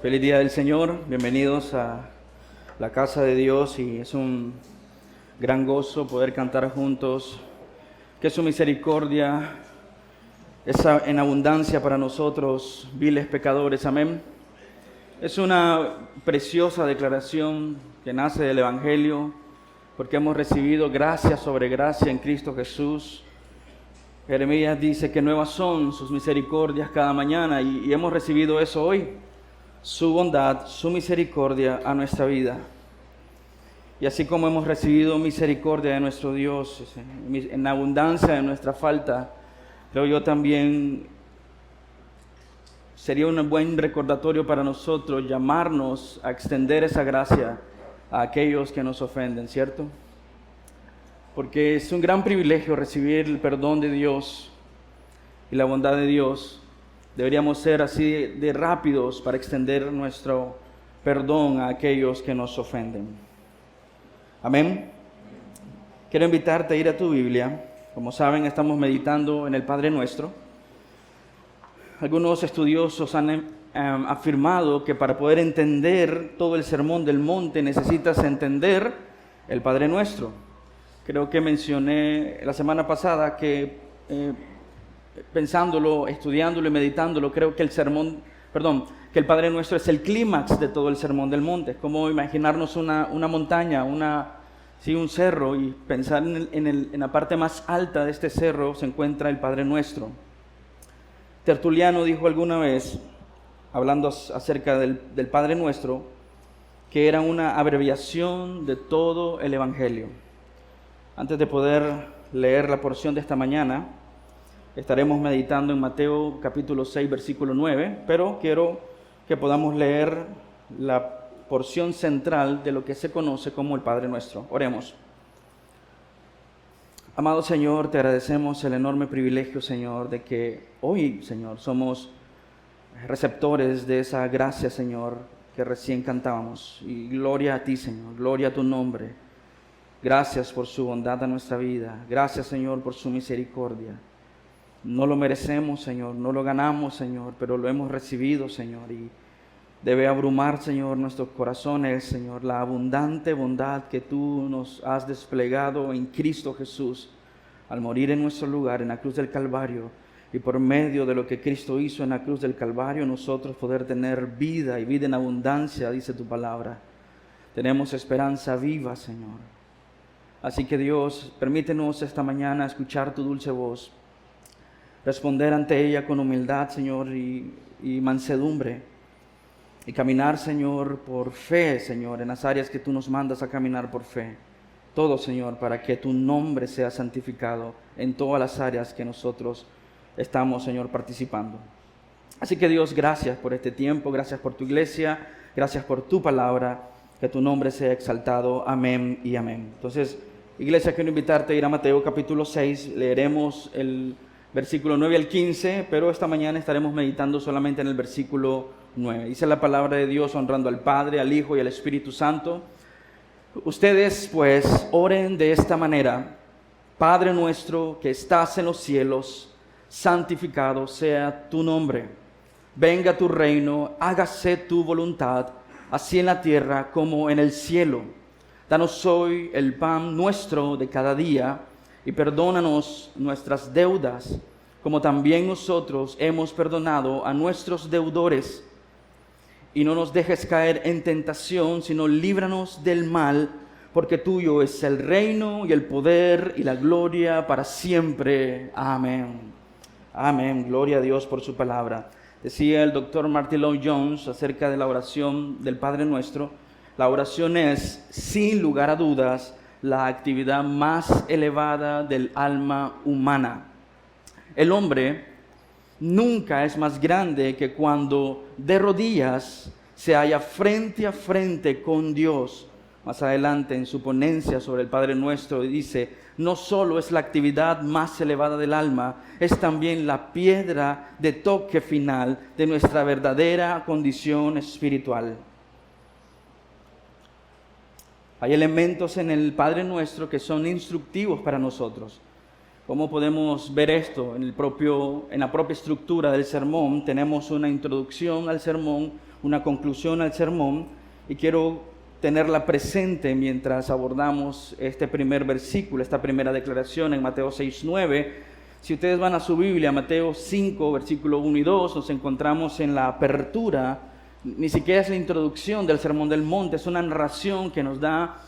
Feliz día del Señor, bienvenidos a la casa de Dios y es un gran gozo poder cantar juntos. Que su misericordia es en abundancia para nosotros, viles pecadores, amén. Es una preciosa declaración que nace del Evangelio porque hemos recibido gracia sobre gracia en Cristo Jesús. Jeremías dice que nuevas son sus misericordias cada mañana y hemos recibido eso hoy. Su bondad, su misericordia a nuestra vida. Y así como hemos recibido misericordia de nuestro Dios en abundancia de nuestra falta, creo yo también sería un buen recordatorio para nosotros llamarnos a extender esa gracia a aquellos que nos ofenden, ¿cierto? Porque es un gran privilegio recibir el perdón de Dios y la bondad de Dios. Deberíamos ser así de rápidos para extender nuestro perdón a aquellos que nos ofenden. Amén. Quiero invitarte a ir a tu Biblia. Como saben, estamos meditando en el Padre Nuestro. Algunos estudiosos han afirmado que para poder entender todo el Sermón del Monte necesitas entender el Padre Nuestro. Creo que mencioné la semana pasada que pensándolo, estudiándolo y meditándolo, creo que que el Padre Nuestro es el clímax de todo el Sermón del Monte. Es como imaginarnos una montaña, un cerro, y pensar en la parte más alta de este cerro se encuentra el Padre Nuestro. Tertuliano dijo alguna vez, hablando acerca del Padre Nuestro, que era una abreviación de todo el Evangelio. Antes de poder leer la porción de esta mañana, estaremos meditando en Mateo capítulo 6, versículo 9, pero quiero que podamos leer la porción central de lo que se conoce como el Padre Nuestro. Oremos. Amado Señor, te agradecemos el enorme privilegio, Señor, de que hoy, Señor, somos receptores de esa gracia, Señor, que recién cantábamos. Y gloria a ti, Señor, gloria a tu nombre. Gracias por su bondad a nuestra vida. Gracias, Señor, por su misericordia. No lo merecemos, Señor, no lo ganamos, Señor, pero lo hemos recibido, Señor, y debe abrumar, Señor, nuestros corazones, Señor, la abundante bondad que tú nos has desplegado en Cristo Jesús al morir en nuestro lugar en la cruz del Calvario, y por medio de lo que Cristo hizo en la cruz del Calvario, nosotros poder tener vida y vida en abundancia, dice tu palabra. Tenemos esperanza viva, Señor. Así que Dios, permítenos esta mañana escuchar tu dulce voz, responder ante ella con humildad, Señor, y mansedumbre, y caminar, Señor, por fe, Señor, en las áreas que tú nos mandas a caminar por fe. Todo, Señor, para que tu nombre sea santificado en todas las áreas que nosotros estamos, Señor, participando. Así que Dios, gracias por este tiempo, gracias por tu iglesia, gracias por tu palabra, que tu nombre sea exaltado. Amén y amén. Entonces, iglesia, quiero invitarte a ir a Mateo capítulo 6, leeremos el versículo 9 al 15, pero esta mañana estaremos meditando solamente en el versículo 9. Dice la palabra de Dios, honrando al Padre, al Hijo y al Espíritu Santo. Ustedes, pues, oren de esta manera: Padre nuestro que estás en los cielos, santificado sea tu nombre. Venga tu reino, hágase tu voluntad, así en la tierra como en el cielo. Danos hoy el pan nuestro de cada día, y perdónanos nuestras deudas, como también nosotros hemos perdonado a nuestros deudores. Y no nos dejes caer en tentación, sino líbranos del mal, porque tuyo es el reino y el poder y la gloria para siempre. Amén. Amén. Gloria a Dios por su palabra. Decía el doctor Martyn Lloyd-Jones acerca de la oración del Padre Nuestro: la oración es, sin lugar a dudas, la actividad más elevada del alma humana. El hombre nunca es más grande que cuando de rodillas se halla frente a frente con Dios. Más adelante en su ponencia sobre el Padre Nuestro dice: no solo es la actividad más elevada del alma, es también la piedra de toque final de nuestra verdadera condición espiritual. Hay elementos en el Padre Nuestro que son instructivos para nosotros. ¿Cómo podemos ver esto? En la propia estructura del sermón tenemos una introducción al sermón, una conclusión al sermón, y quiero tenerla presente mientras abordamos este primer versículo, esta primera declaración en Mateo 6:9. Si ustedes van a su Biblia, Mateo 5, versículo 1 y 2, nos encontramos en la apertura, ni siquiera es la introducción del Sermón del Monte, es una narración que nos da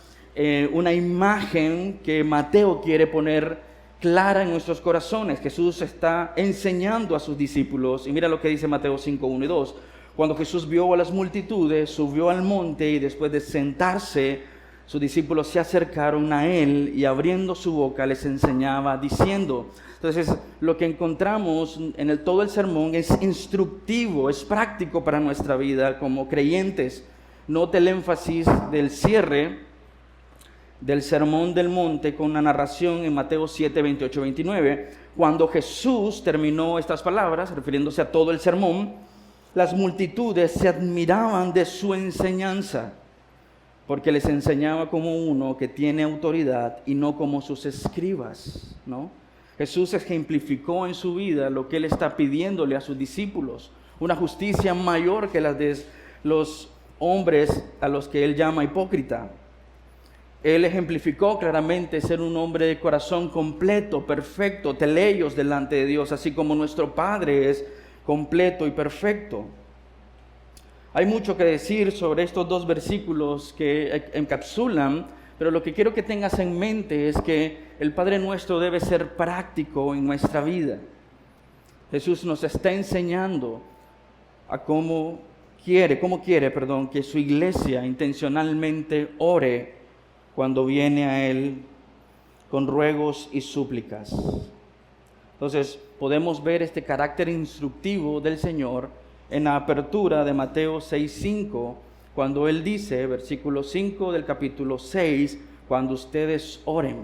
una imagen que Mateo quiere poner clara en nuestros corazones. Jesús está enseñando a sus discípulos, y mira lo que dice Mateo 5, 1 y 2. Cuando Jesús vio a las multitudes, subió al monte, y después de sentarse, sus discípulos se acercaron a él, y abriendo su boca les enseñaba diciendo. Entonces, lo que encontramos en todo el sermón es instructivo, es práctico para nuestra vida como creyentes. Note el énfasis del cierre del Sermón del Monte con una narración en Mateo 7, 28, 29. Cuando Jesús terminó estas palabras, refiriéndose a todo el sermón, las multitudes se admiraban de su enseñanza, porque les enseñaba como uno que tiene autoridad y no como sus escribas, ¿no? Jesús ejemplificó en su vida lo que él está pidiéndole a sus discípulos, una justicia mayor que la de los hombres a los que él llama hipócrita. Él ejemplificó claramente ser un hombre de corazón completo, perfecto, teleios delante de Dios, así como nuestro Padre es completo y perfecto. Hay mucho que decir sobre estos dos versículos que encapsulan, pero lo que quiero que tengas en mente es que el Padre Nuestro debe ser práctico en nuestra vida. Jesús nos está enseñando a cómo quiere, que su iglesia intencionalmente ore cuando viene a Él con ruegos y súplicas. Entonces, podemos ver este carácter instructivo del Señor en la apertura de Mateo 6:5, cuando Él dice, versículo 5 del capítulo 6, cuando ustedes oren.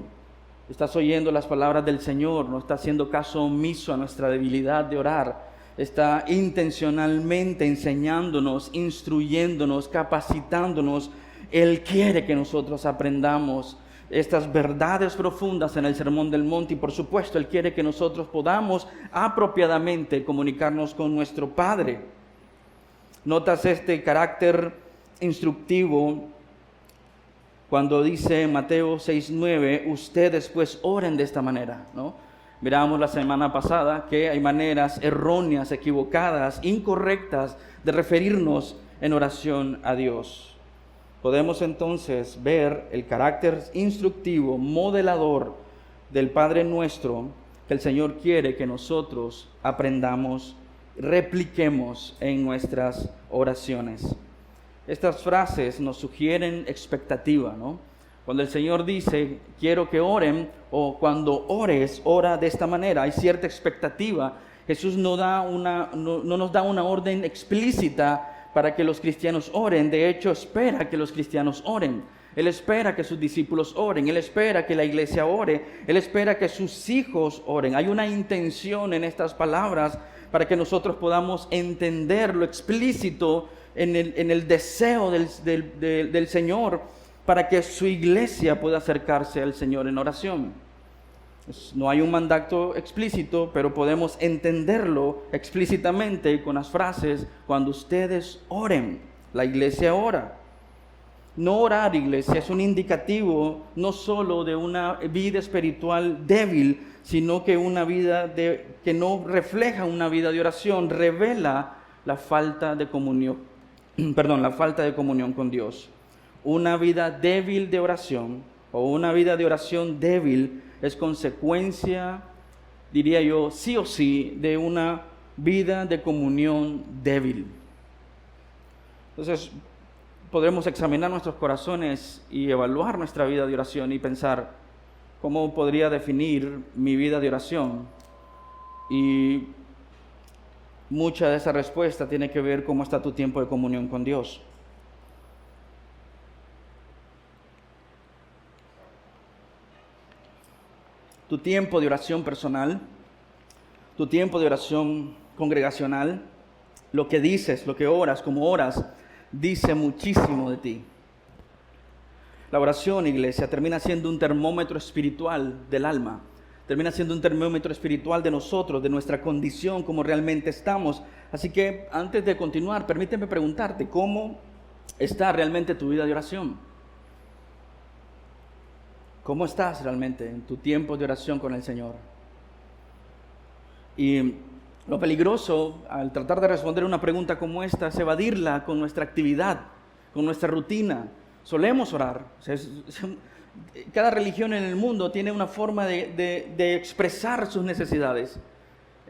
Estás oyendo las palabras del Señor, no está haciendo caso omiso a nuestra debilidad de orar. Está intencionalmente enseñándonos, instruyéndonos, capacitándonos. Él quiere que nosotros aprendamos estas verdades profundas en el Sermón del Monte, y por supuesto Él quiere que nosotros podamos apropiadamente comunicarnos con nuestro Padre. ¿Notas este carácter instructivo cuando dice en Mateo 6:9, ustedes pues oren de esta manera, ¿no? Miramos la semana pasada que hay maneras erróneas, equivocadas, incorrectas de referirnos en oración a Dios. Podemos entonces ver el carácter instructivo, modelador del Padre Nuestro que el Señor quiere que nosotros aprendamos, repliquemos en nuestras oraciones. Estas frases nos sugieren expectativa, ¿no? Cuando el Señor dice, quiero que oren, o cuando ores, ora de esta manera, hay cierta expectativa. Jesús no nos da una orden explícita para que los cristianos oren. De hecho, espera que los cristianos oren. Él espera que sus discípulos oren. Él espera que la iglesia ore. Él espera que sus hijos oren. Hay una intención en estas palabras para que nosotros podamos entender lo explícito en el deseo del Señor, para que su iglesia pueda acercarse al Señor en oración. No hay un mandato explícito, pero podemos entenderlo explícitamente con las frases, cuando ustedes oren, la iglesia ora. No orar, iglesia, es un indicativo no solo de una vida espiritual débil, sino que una vida que no refleja una vida de oración, revela la falta de comunión, la falta de comunión con Dios. Una vida débil de oración, o una vida de oración débil, es consecuencia, diría yo, sí o sí, de una vida de comunión débil. Entonces, podremos examinar nuestros corazones y evaluar nuestra vida de oración y pensar, ¿cómo podría definir mi vida de oración? Y mucha de esa respuesta tiene que ver cómo está tu tiempo de comunión con Dios. Tu tiempo de oración personal, tu tiempo de oración congregacional, lo que dices, lo que oras, cómo oras, dice muchísimo de ti. La oración, iglesia, termina siendo un termómetro espiritual del alma. termina siendo un termómetro espiritual de nosotros, de nuestra condición, cómo realmente estamos. Así que antes de continuar, permíteme preguntarte, ¿cómo está realmente tu vida de oración? ¿Cómo estás realmente en tu tiempo de oración con el Señor? Y lo peligroso al tratar de responder una pregunta como esta es evadirla con nuestra actividad, con nuestra rutina. Solemos orar. O sea, cada religión en el mundo tiene una forma de expresar sus necesidades.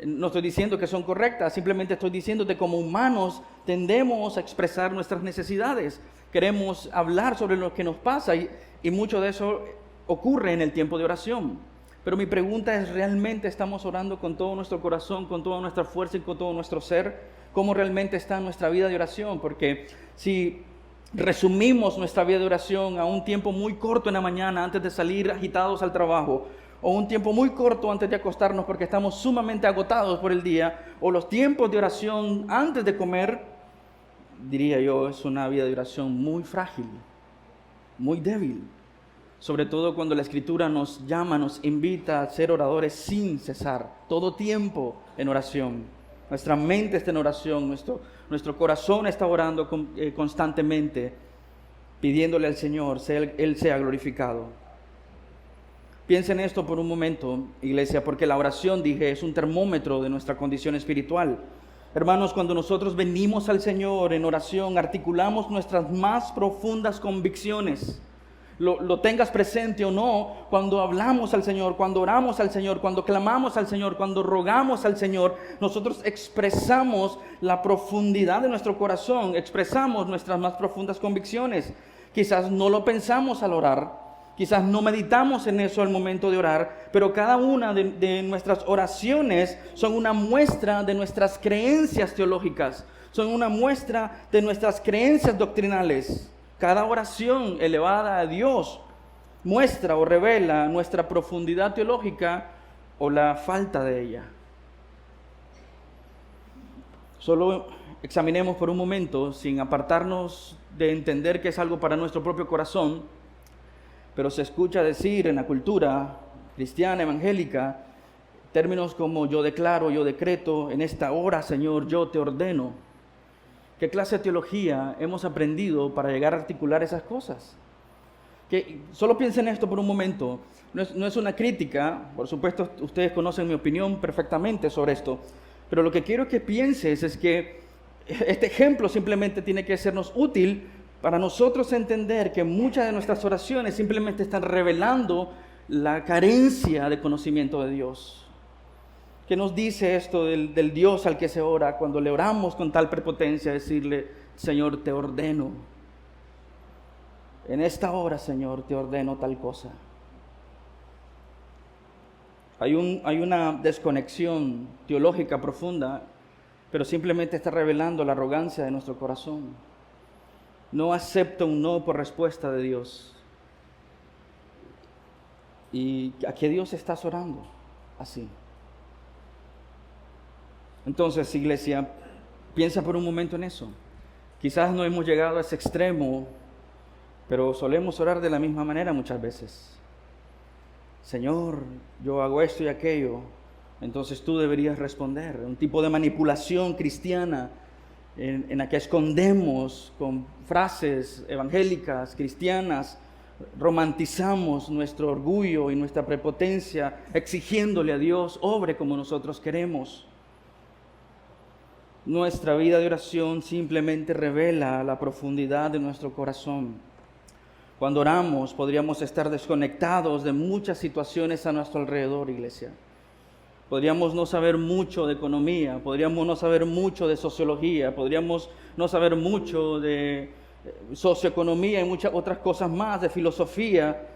No estoy diciendo que son correctas, simplemente estoy diciendo que como humanos tendemos a expresar nuestras necesidades. Queremos hablar sobre lo que nos pasa y mucho de eso ocurre en el tiempo de oración. Pero mi pregunta es, ¿realmente estamos orando con todo nuestro corazón, con toda nuestra fuerza y con todo nuestro ser? ¿Cómo realmente está nuestra vida de oración? Porque si resumimos nuestra vida de oración a un tiempo muy corto en la mañana antes de salir agitados al trabajo, o un tiempo muy corto antes de acostarnos porque estamos sumamente agotados por el día, o los tiempos de oración antes de comer, diría yo, es una vida de oración muy frágil, muy débil. Sobre todo cuando la Escritura nos llama, nos invita a ser oradores sin cesar, todo tiempo en oración. Nuestra mente está en oración, nuestro corazón está orando constantemente, pidiéndole al Señor, Él sea glorificado. Piensen en esto por un momento, iglesia, porque la oración, dije, es un termómetro de nuestra condición espiritual. Hermanos, cuando nosotros venimos al Señor en oración, articulamos nuestras más profundas convicciones. Lo tengas presente o no, cuando hablamos al Señor, cuando oramos al Señor, cuando clamamos al Señor, cuando rogamos al Señor, nosotros expresamos la profundidad de nuestro corazón, expresamos nuestras más profundas convicciones. Quizás no lo pensamos al orar, quizás no meditamos en eso al momento de orar, pero cada una de nuestras oraciones son una muestra de nuestras creencias teológicas, son una muestra de nuestras creencias doctrinales. Cada oración elevada a Dios muestra o revela nuestra profundidad teológica o la falta de ella. Solo examinemos por un momento, sin apartarnos de entender que es algo para nuestro propio corazón, pero se escucha decir en la cultura cristiana, evangélica, términos como yo declaro, yo decreto, en esta hora, Señor, yo te ordeno. ¿Qué clase de teología hemos aprendido para llegar a articular esas cosas? Que solo piensen esto por un momento. No es una crítica, por supuesto ustedes conocen mi opinión perfectamente sobre esto, pero lo que quiero que pienses es que este ejemplo simplemente tiene que sernos útil para nosotros entender que muchas de nuestras oraciones simplemente están revelando la carencia de conocimiento de Dios. ¿Qué nos dice esto del Dios al que se ora cuando le oramos con tal prepotencia? Decirle, Señor, te ordeno. En esta hora, Señor, te ordeno tal cosa. Hay una desconexión teológica profunda, pero simplemente está revelando la arrogancia de nuestro corazón. No acepta un no por respuesta de Dios. ¿Y a qué Dios estás orando así? Entonces, iglesia, piensa por un momento en eso. Quizás no hemos llegado a ese extremo, pero solemos orar de la misma manera muchas veces. Señor, yo hago esto y aquello, entonces tú deberías responder. Un tipo de manipulación cristiana en la que escondemos con frases evangélicas, cristianas, romantizamos nuestro orgullo y nuestra prepotencia, exigiéndole a Dios, obre como nosotros queremos. Nuestra vida de oración simplemente revela la profundidad de nuestro corazón. Cuando oramos, podríamos estar desconectados de muchas situaciones a nuestro alrededor, iglesia. Podríamos no saber mucho de economía, podríamos no saber mucho de sociología, podríamos no saber mucho de socioeconomía y muchas otras cosas más, de filosofía.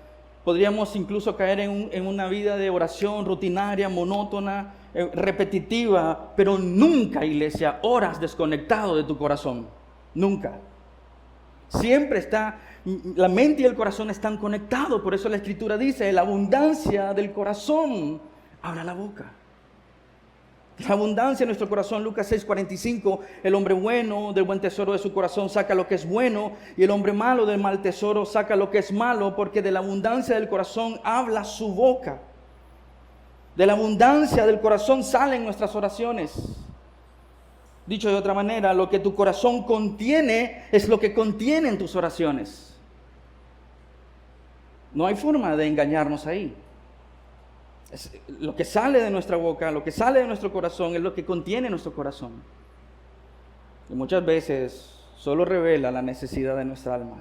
Podríamos incluso caer en una vida de oración rutinaria, monótona, repetitiva, pero nunca, iglesia, oras desconectado de tu corazón. Nunca. Siempre está, la mente y el corazón están conectados. Por eso la Escritura dice, la abundancia del corazón habla la boca. La abundancia de nuestro corazón, Lucas 6:45, el hombre bueno del buen tesoro de su corazón saca lo que es bueno, y el hombre malo del mal tesoro saca lo que es malo, porque de la abundancia del corazón habla su boca. De la abundancia del corazón salen nuestras oraciones. Dicho de otra manera, lo que tu corazón contiene es lo que contienen tus oraciones. No hay forma de engañarnos ahí. Lo que sale de nuestra boca, lo que sale de nuestro corazón es lo que contiene nuestro corazón. Y muchas veces solo revela la necesidad de nuestra alma.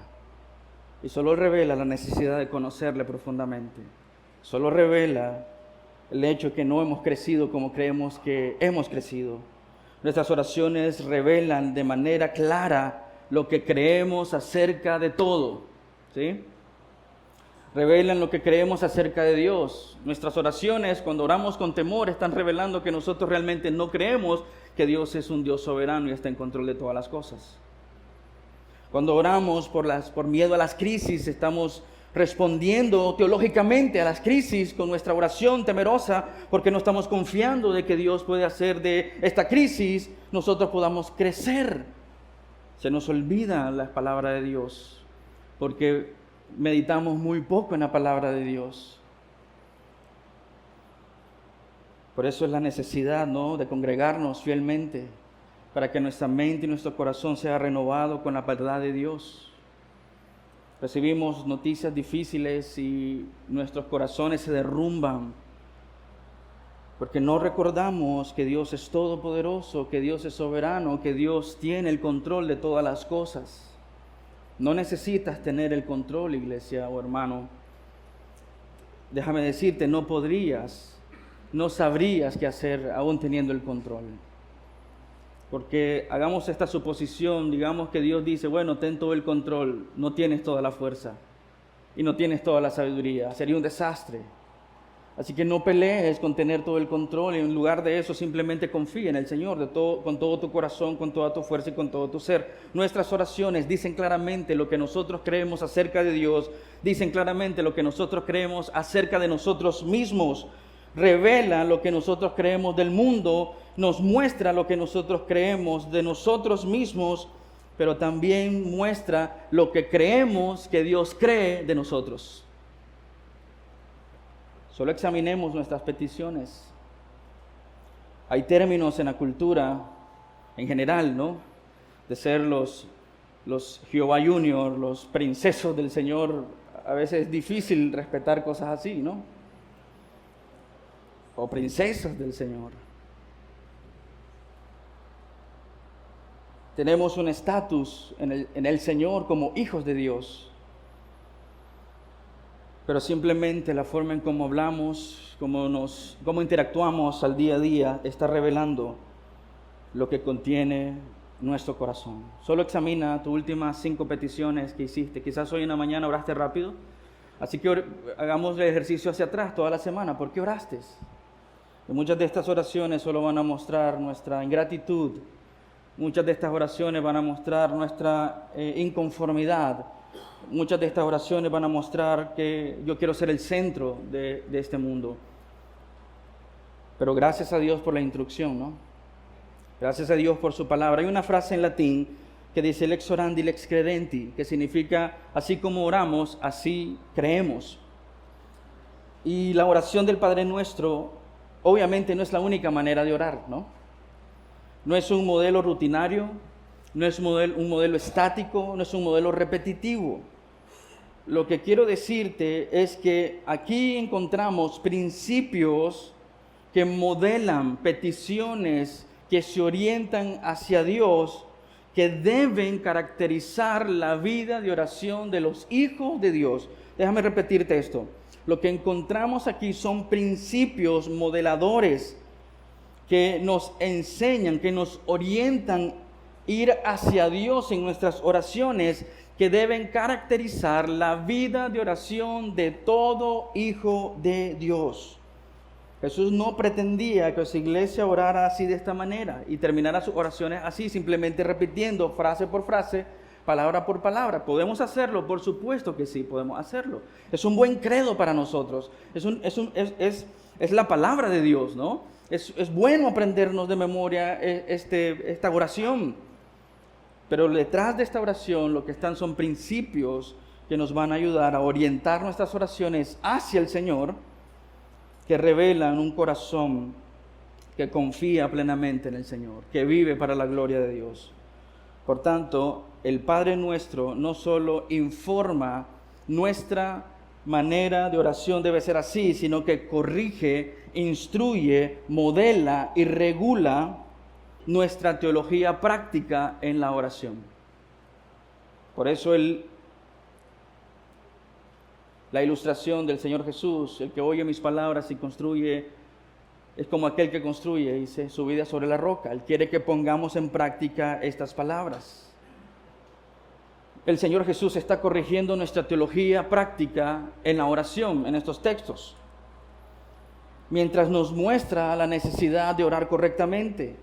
Y solo revela la necesidad de conocerle profundamente. Solo revela el hecho que no hemos crecido como creemos que hemos crecido. Nuestras oraciones revelan de manera clara lo que creemos acerca de todo, ¿sí? Revelan lo que creemos acerca de Dios. Nuestras oraciones, cuando oramos con temor, están revelando que nosotros realmente no creemos que Dios es un Dios soberano y está en control de todas las cosas. Cuando oramos por miedo a las crisis, estamos respondiendo teológicamente a las crisis con nuestra oración temerosa, porque no estamos confiando de que Dios puede hacer de esta crisis nosotros podamos crecer. Se nos olvida la palabra de Dios, porque meditamos muy poco en la palabra de Dios. Por eso es la necesidad, ¿no?, de congregarnos fielmente, para que nuestra mente y nuestro corazón sea renovado con la verdad de Dios. Recibimos noticias difíciles y nuestros corazones se derrumban, porque no recordamos que Dios es todopoderoso, que Dios es soberano, que Dios tiene el control de todas las cosas. No necesitas tener el control, iglesia o hermano. Déjame decirte, no podrías, no sabrías qué hacer aún teniendo el control. Porque hagamos esta suposición, digamos que Dios dice, bueno, ten todo el control, no tienes toda la fuerza y no tienes toda la sabiduría, sería un desastre. Así que no pelees con tener todo el control y en lugar de eso simplemente confía en el Señor con todo tu corazón, con toda tu fuerza y con todo tu ser. Nuestras oraciones dicen claramente lo que nosotros creemos acerca de Dios, dicen claramente lo que nosotros creemos acerca de nosotros mismos. Revela lo que nosotros creemos del mundo, nos muestra lo que nosotros creemos de nosotros mismos, pero también muestra lo que creemos que Dios cree de nosotros. Solo examinemos nuestras peticiones. Hay términos en la cultura, en general, ¿no?, de ser los Jehová Junior, los princesos del Señor. A veces es difícil respetar cosas así, ¿no? O princesas del Señor. Tenemos un estatus en el Señor como hijos de Dios. Pero simplemente la forma en cómo hablamos, cómo interactuamos al día a día, está revelando lo que contiene nuestro corazón. Solo examina tus últimas 5 peticiones que hiciste. Quizás hoy en la mañana oraste rápido. Así que hagamos el ejercicio hacia atrás toda la semana. ¿Por qué oraste? Y muchas de estas oraciones solo van a mostrar nuestra ingratitud. Muchas de estas oraciones van a mostrar nuestra inconformidad. Muchas de estas oraciones van a mostrar que yo quiero ser el centro de este mundo. Pero gracias a Dios por la instrucción, ¿no? Gracias a Dios por su palabra. Hay una frase en latín que dice lex orandi, lex credenti, que significa así como oramos, así creemos. Y la oración del Padre Nuestro obviamente no es la única manera de orar, ¿no? No es un modelo rutinario, no es un modelo estático, no es un modelo repetitivo. Lo que quiero decirte es que aquí encontramos principios que modelan peticiones que se orientan hacia Dios, que deben caracterizar la vida de oración de los hijos de Dios. Déjame repetirte esto. Lo que encontramos aquí son principios modeladores que nos enseñan, que nos orientan ir hacia Dios en nuestras oraciones, que deben caracterizar la vida de oración de todo hijo de Dios. Jesús no pretendía que su iglesia orara así de esta manera y terminara sus oraciones así, simplemente repitiendo frase por frase, palabra por palabra. ¿Podemos hacerlo? Por supuesto que sí, podemos hacerlo. Es un buen credo para nosotros. Es la palabra de Dios, ¿no? Es bueno aprendernos de memoria esta oración. Pero detrás de esta oración lo que están son principios que nos van a ayudar a orientar nuestras oraciones hacia el Señor que revelan un corazón que confía plenamente en el Señor, que vive para la gloria de Dios. Por tanto, el Padre nuestro no solo informa nuestra manera de oración debe ser así, sino que corrige, instruye, modela y regula nuestra teología práctica en la oración. Por eso la ilustración del Señor Jesús, el que oye mis palabras y construye, es como aquel que construye y dice su vida sobre la roca. Él quiere que pongamos en práctica estas palabras. El Señor Jesús está corrigiendo nuestra teología práctica en la oración, en estos textos, mientras nos muestra la necesidad de orar correctamente,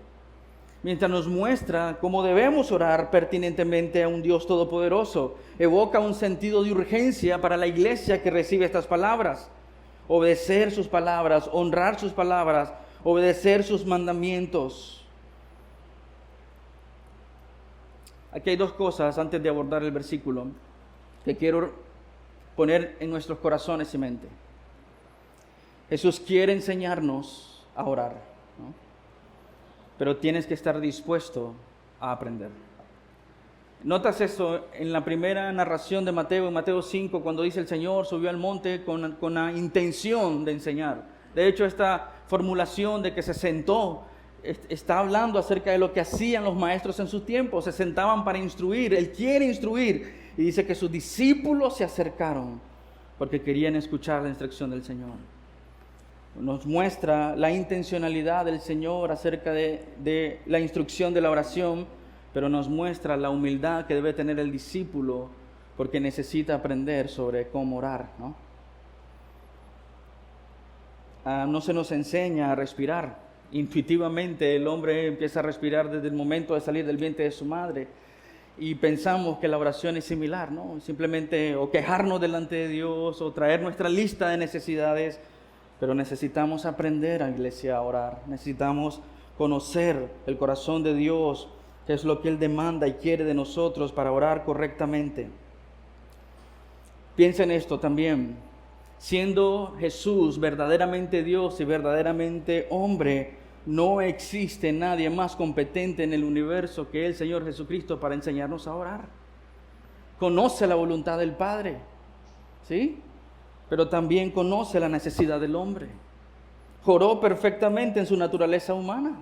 mientras nos muestra cómo debemos orar pertinentemente a un Dios todopoderoso. Evoca un sentido de urgencia para la iglesia que recibe estas palabras. Obedecer sus palabras, honrar sus palabras, obedecer sus mandamientos. Aquí hay dos cosas antes de abordar el versículo que quiero poner en nuestros corazones y mente. Jesús quiere enseñarnos a orar, ¿no? Pero tienes que estar dispuesto a aprender. Notas eso en la primera narración de Mateo, en Mateo 5, cuando dice el Señor subió al monte con la intención de enseñar. De hecho, esta formulación de que se sentó está hablando acerca de lo que hacían los maestros en su tiempo. Se sentaban para instruir. Él quiere instruir. Y dice que sus discípulos se acercaron porque querían escuchar la instrucción del Señor. Nos muestra la intencionalidad del Señor acerca de la instrucción de la oración, pero nos muestra la humildad que debe tener el discípulo porque necesita aprender sobre cómo orar, ¿no? No se nos enseña a respirar. Intuitivamente el hombre empieza a respirar desde el momento de salir del vientre de su madre y pensamos que la oración es similar, ¿no? Simplemente o quejarnos delante de Dios o traer nuestra lista de necesidades, pero necesitamos aprender, a iglesia, a orar. Necesitamos conocer el corazón de Dios, que es lo que Él demanda y quiere de nosotros para orar correctamente. Piensa en esto también. Siendo Jesús verdaderamente Dios y verdaderamente hombre, no existe nadie más competente en el universo que el Señor Jesucristo para enseñarnos a orar. Conoce la voluntad del Padre, ¿sí? Pero también conoce la necesidad del hombre. Oró perfectamente en su naturaleza humana.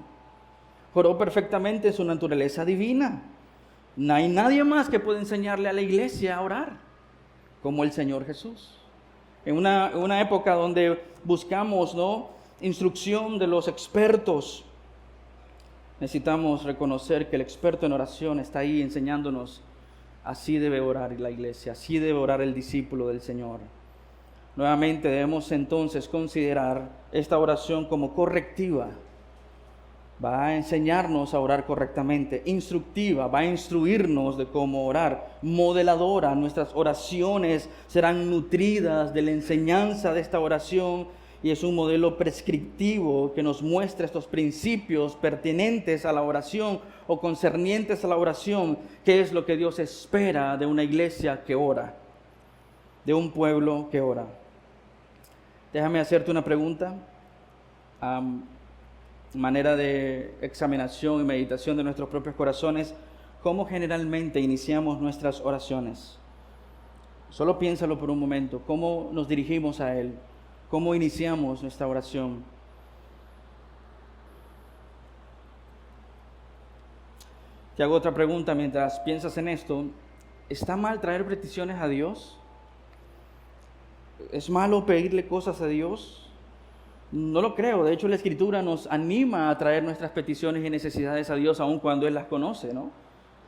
Oró perfectamente en su naturaleza divina. No hay nadie más que pueda enseñarle a la iglesia a orar como el Señor Jesús. En una época donde buscamos, ¿no?, instrucción de los expertos, necesitamos reconocer que el experto en oración está ahí enseñándonos. Así debe orar la iglesia, así debe orar el discípulo del Señor. Nuevamente debemos entonces considerar esta oración como correctiva. Va a enseñarnos a orar correctamente, instructiva, va a instruirnos de cómo orar, modeladora. Nuestras oraciones serán nutridas de la enseñanza de esta oración y es un modelo prescriptivo que nos muestra estos principios pertinentes a la oración o concernientes a la oración, que es lo que Dios espera de una iglesia que ora, de un pueblo que ora. Déjame hacerte una pregunta. Manera de examinación y meditación de nuestros propios corazones. ¿Cómo generalmente iniciamos nuestras oraciones? Solo piénsalo por un momento. ¿Cómo nos dirigimos a Él? ¿Cómo iniciamos nuestra oración? Te hago otra pregunta mientras piensas en esto. ¿Está mal traer peticiones a Dios? ¿Es malo pedirle cosas a Dios? No lo creo. De hecho, la Escritura nos anima a traer nuestras peticiones y necesidades a Dios aun cuando Él las conoce, ¿no?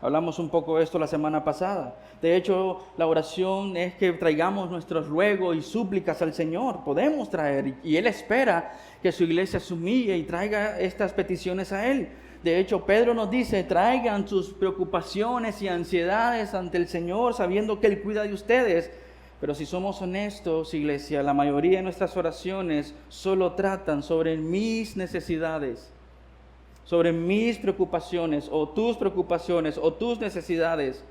Hablamos un poco de esto la semana pasada. De hecho, la oración es que traigamos nuestros ruegos y súplicas al Señor. Podemos traer y Él espera que su iglesia se humille y traiga estas peticiones a Él. De hecho, Pedro nos dice, traigan sus preocupaciones y ansiedades ante el Señor sabiendo que Él cuida de ustedes. Pero si somos honestos, iglesia, la mayoría de nuestras oraciones solo tratan sobre mis necesidades, sobre mis preocupaciones o tus necesidades.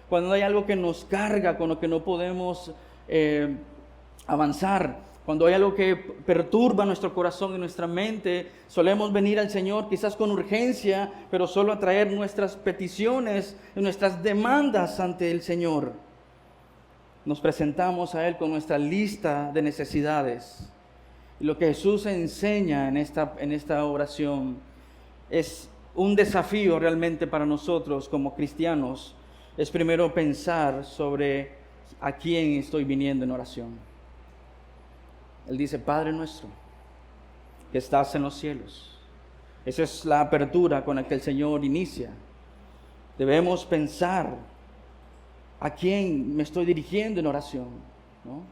Cuando hay algo que nos carga, con lo que no podemos avanzar, Cuando hay algo que perturba nuestro corazón y nuestra mente, solemos venir al Señor quizás con urgencia, pero solo a traer nuestras peticiones y nuestras demandas ante el Señor. Nos presentamos a Él con nuestra lista de necesidades. Y lo que Jesús enseña en esta oración es un desafío realmente para nosotros como cristianos. Es primero pensar sobre a quién estoy viniendo en oración. Él dice, Padre nuestro, que estás en los cielos. Esa es la apertura con la que el Señor inicia. Debemos pensar a quién me estoy dirigiendo en oración, ¿no?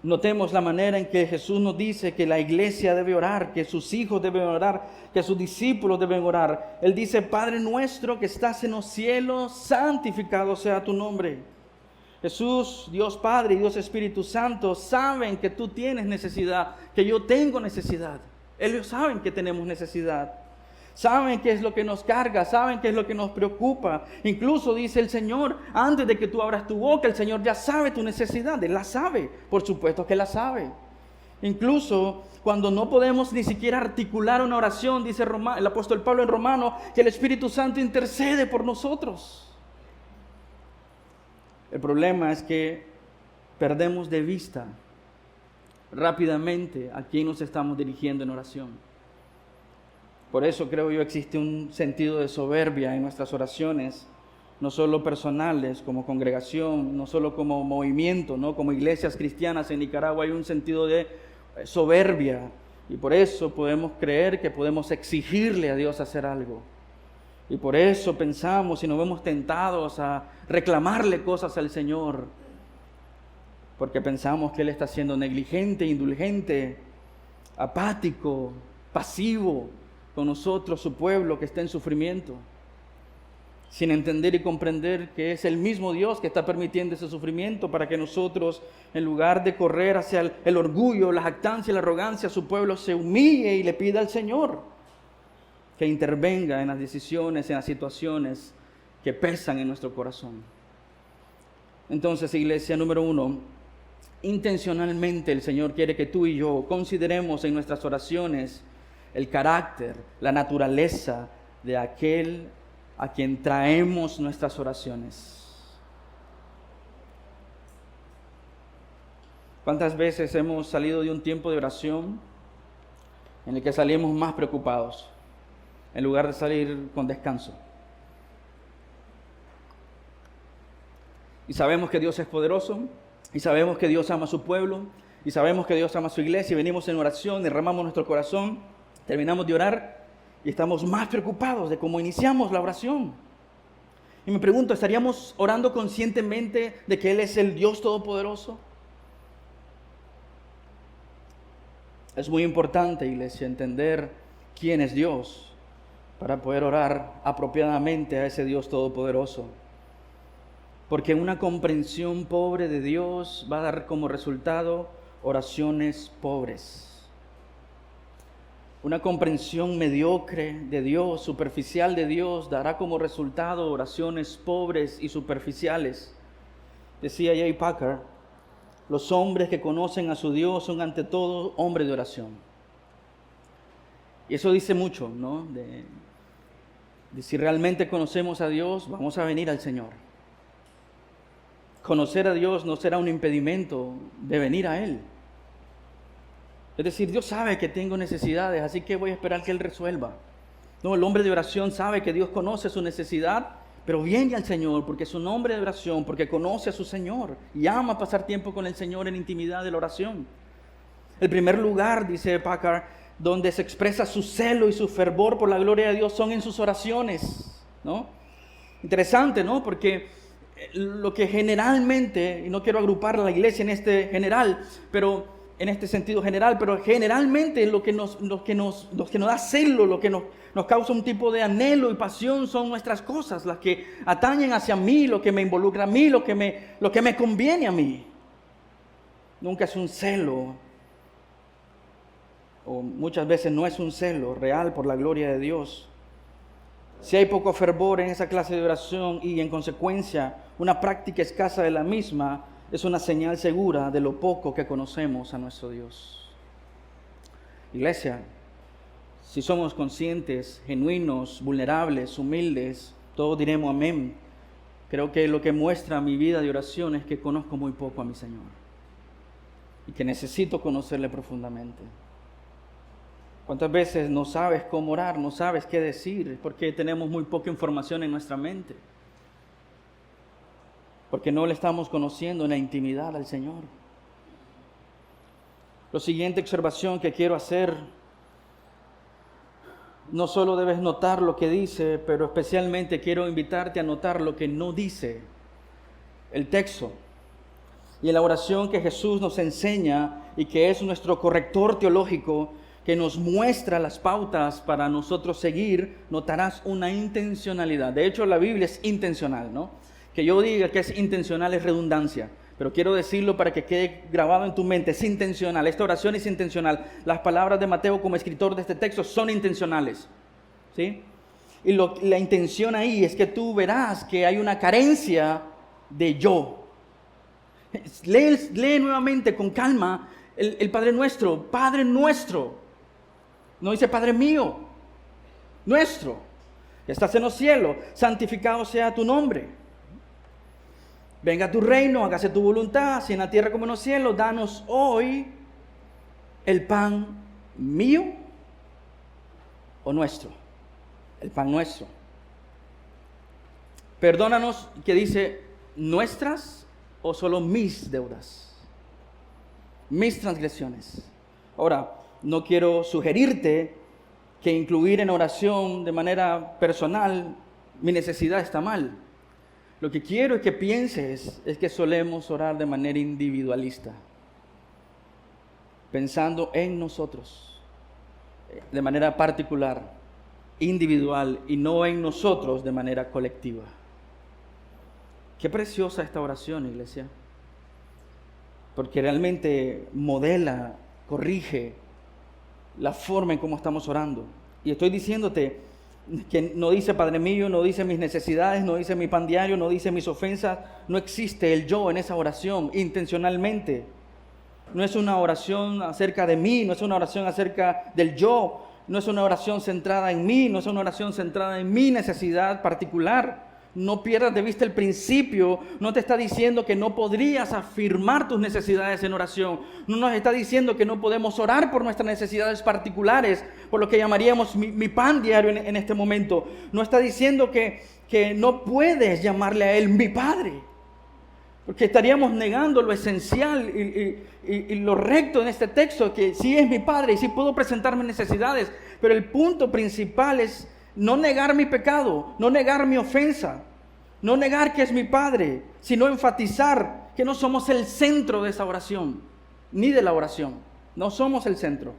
Notemos la manera en que Jesús nos dice que la iglesia debe orar, que sus hijos deben orar, que sus discípulos deben orar. Él dice, Padre nuestro que estás en los cielos, santificado sea tu nombre. Jesús, Dios Padre y Dios Espíritu Santo saben que tú tienes necesidad, que yo tengo necesidad. Ellos saben que tenemos necesidad. Saben qué es lo que nos carga, saben qué es lo que nos preocupa. Incluso dice el Señor, antes de que tú abras tu boca, el Señor ya sabe tu necesidad. Él la sabe, por supuesto que la sabe. Incluso cuando no podemos ni siquiera articular una oración, dice el apóstol Pablo en Romanos, que el Espíritu Santo intercede por nosotros. El problema es que perdemos de vista rápidamente a quién nos estamos dirigiendo en oración. Por eso creo yo existe un sentido de soberbia en nuestras oraciones, no solo personales como congregación, no solo como movimiento, ¿no? Como iglesias cristianas en Nicaragua hay un sentido de soberbia y por eso podemos creer que podemos exigirle a Dios hacer algo. Y por eso pensamos y nos vemos tentados a reclamarle cosas al Señor, porque pensamos que Él está siendo negligente, indulgente, apático, pasivo con nosotros, su pueblo que está en sufrimiento, sin entender y comprender que es el mismo Dios que está permitiendo ese sufrimiento para que nosotros, en lugar de correr hacia el orgullo, la jactancia y la arrogancia, su pueblo se humille y le pida al Señor que intervenga en las decisiones, en las situaciones que pesan en nuestro corazón. Entonces, iglesia, número 1, intencionalmente el Señor quiere que tú y yo consideremos en nuestras oraciones el carácter, la naturaleza de aquel a quien traemos nuestras oraciones. ¿Cuántas veces hemos salido de un tiempo de oración en el que salimos más preocupados, en lugar de salir con descanso? Y sabemos que Dios es poderoso, y sabemos que Dios ama a su pueblo, y sabemos que Dios ama a su iglesia, y venimos en oración, derramamos nuestro corazón, terminamos de orar, y estamos más preocupados de cómo iniciamos la oración. Y me pregunto, ¿estaríamos orando conscientemente de que Él es el Dios Todopoderoso? Es muy importante, iglesia, entender quién es Dios, para poder orar apropiadamente a ese Dios todopoderoso. Porque una comprensión pobre de Dios va a dar como resultado oraciones pobres. Una comprensión mediocre de Dios, superficial de Dios, dará como resultado oraciones pobres y superficiales. Decía J. Packer, los hombres que conocen a su Dios son ante todo hombres de oración. Y eso dice mucho, ¿no? De si realmente conocemos a Dios, vamos a venir al Señor. Conocer a Dios no será un impedimento de venir a Él. Es decir, Dios sabe que tengo necesidades, así que voy a esperar que Él resuelva. No, el hombre de oración sabe que Dios conoce su necesidad, pero viene al Señor porque es un hombre de oración, porque conoce a su Señor y ama pasar tiempo con el Señor en intimidad de la oración. El primer lugar, dice Packard, donde se expresa su celo y su fervor por la gloria de Dios son en sus oraciones, ¿no? Interesante, ¿no? Porque lo que generalmente, y no quiero agrupar a la iglesia en este general, pero en este sentido general, pero generalmente lo que nos da celo, lo que nos causa un tipo de anhelo y pasión son nuestras cosas, las que atañen hacia mí, lo que me involucra a mí, lo que me conviene a mí. Nunca es un celo, o muchas veces no es un celo real por la gloria de Dios. Si hay poco fervor en esa clase de oración y en consecuencia una práctica escasa de la misma, es una señal segura de lo poco que conocemos a nuestro Dios. Iglesia, si somos conscientes, genuinos, vulnerables, humildes, todos diremos amén. Creo que lo que muestra mi vida de oración es que conozco muy poco a mi Señor y que necesito conocerle profundamente. ¿Cuántas veces no sabes cómo orar, no sabes qué decir? Porque tenemos muy poca información en nuestra mente. Porque no le estamos conociendo en la intimidad al Señor. La siguiente observación que quiero hacer, no solo debes notar lo que dice, pero especialmente quiero invitarte a notar lo que no dice el texto. Y en la oración que Jesús nos enseña y que es nuestro corrector teológico, que nos muestra las pautas para nosotros seguir, notarás una intencionalidad. De hecho, la Biblia es intencional, ¿no? Que yo diga que es intencional es redundancia, pero quiero decirlo para que quede grabado en tu mente, es intencional. Esta oración es intencional. Las palabras de Mateo como escritor de este texto son intencionales, ¿sí? Y la intención ahí es que tú verás que hay una carencia de yo. Lee nuevamente con calma el Padre Nuestro. Padre Nuestro. No dice Padre mío. Nuestro. Que estás en los cielos. Santificado sea tu nombre. Venga tu reino, hágase tu voluntad, así en la tierra como en los cielos. Danos hoy el pan mío o nuestro. El pan nuestro. Perdónanos, que dice nuestras o solo mis deudas, mis transgresiones. Ahora, no quiero sugerirte que incluir en oración de manera personal mi necesidad está mal. Lo que quiero es que pienses es que solemos orar de manera individualista, pensando en nosotros, de manera particular, individual, y no en nosotros de manera colectiva. Qué preciosa esta oración, iglesia, porque realmente modela, corrige la forma en cómo estamos orando. Y estoy diciéndote que no dice Padre mío, no dice mis necesidades, no dice mi pan diario, no dice mis ofensas. No existe el yo en esa oración intencionalmente. No es una oración acerca de mí, no es una oración acerca del yo, no es una oración centrada en mí, no es una oración centrada en mi necesidad particular. No pierdas de vista el principio. No te está diciendo que no podrías afirmar tus necesidades en oración. No nos está diciendo que no podemos orar por nuestras necesidades particulares, por lo que llamaríamos mi pan diario en este momento. No está diciendo que no puedes llamarle a Él mi Padre, porque estaríamos negando lo esencial y lo recto en este texto, que sí es mi Padre y sí puedo presentar mis necesidades, pero el punto principal es no negar mi pecado, no negar mi ofensa, no negar que es mi Padre, sino enfatizar que no somos el centro de esa oración, ni de la oración. No somos el centro.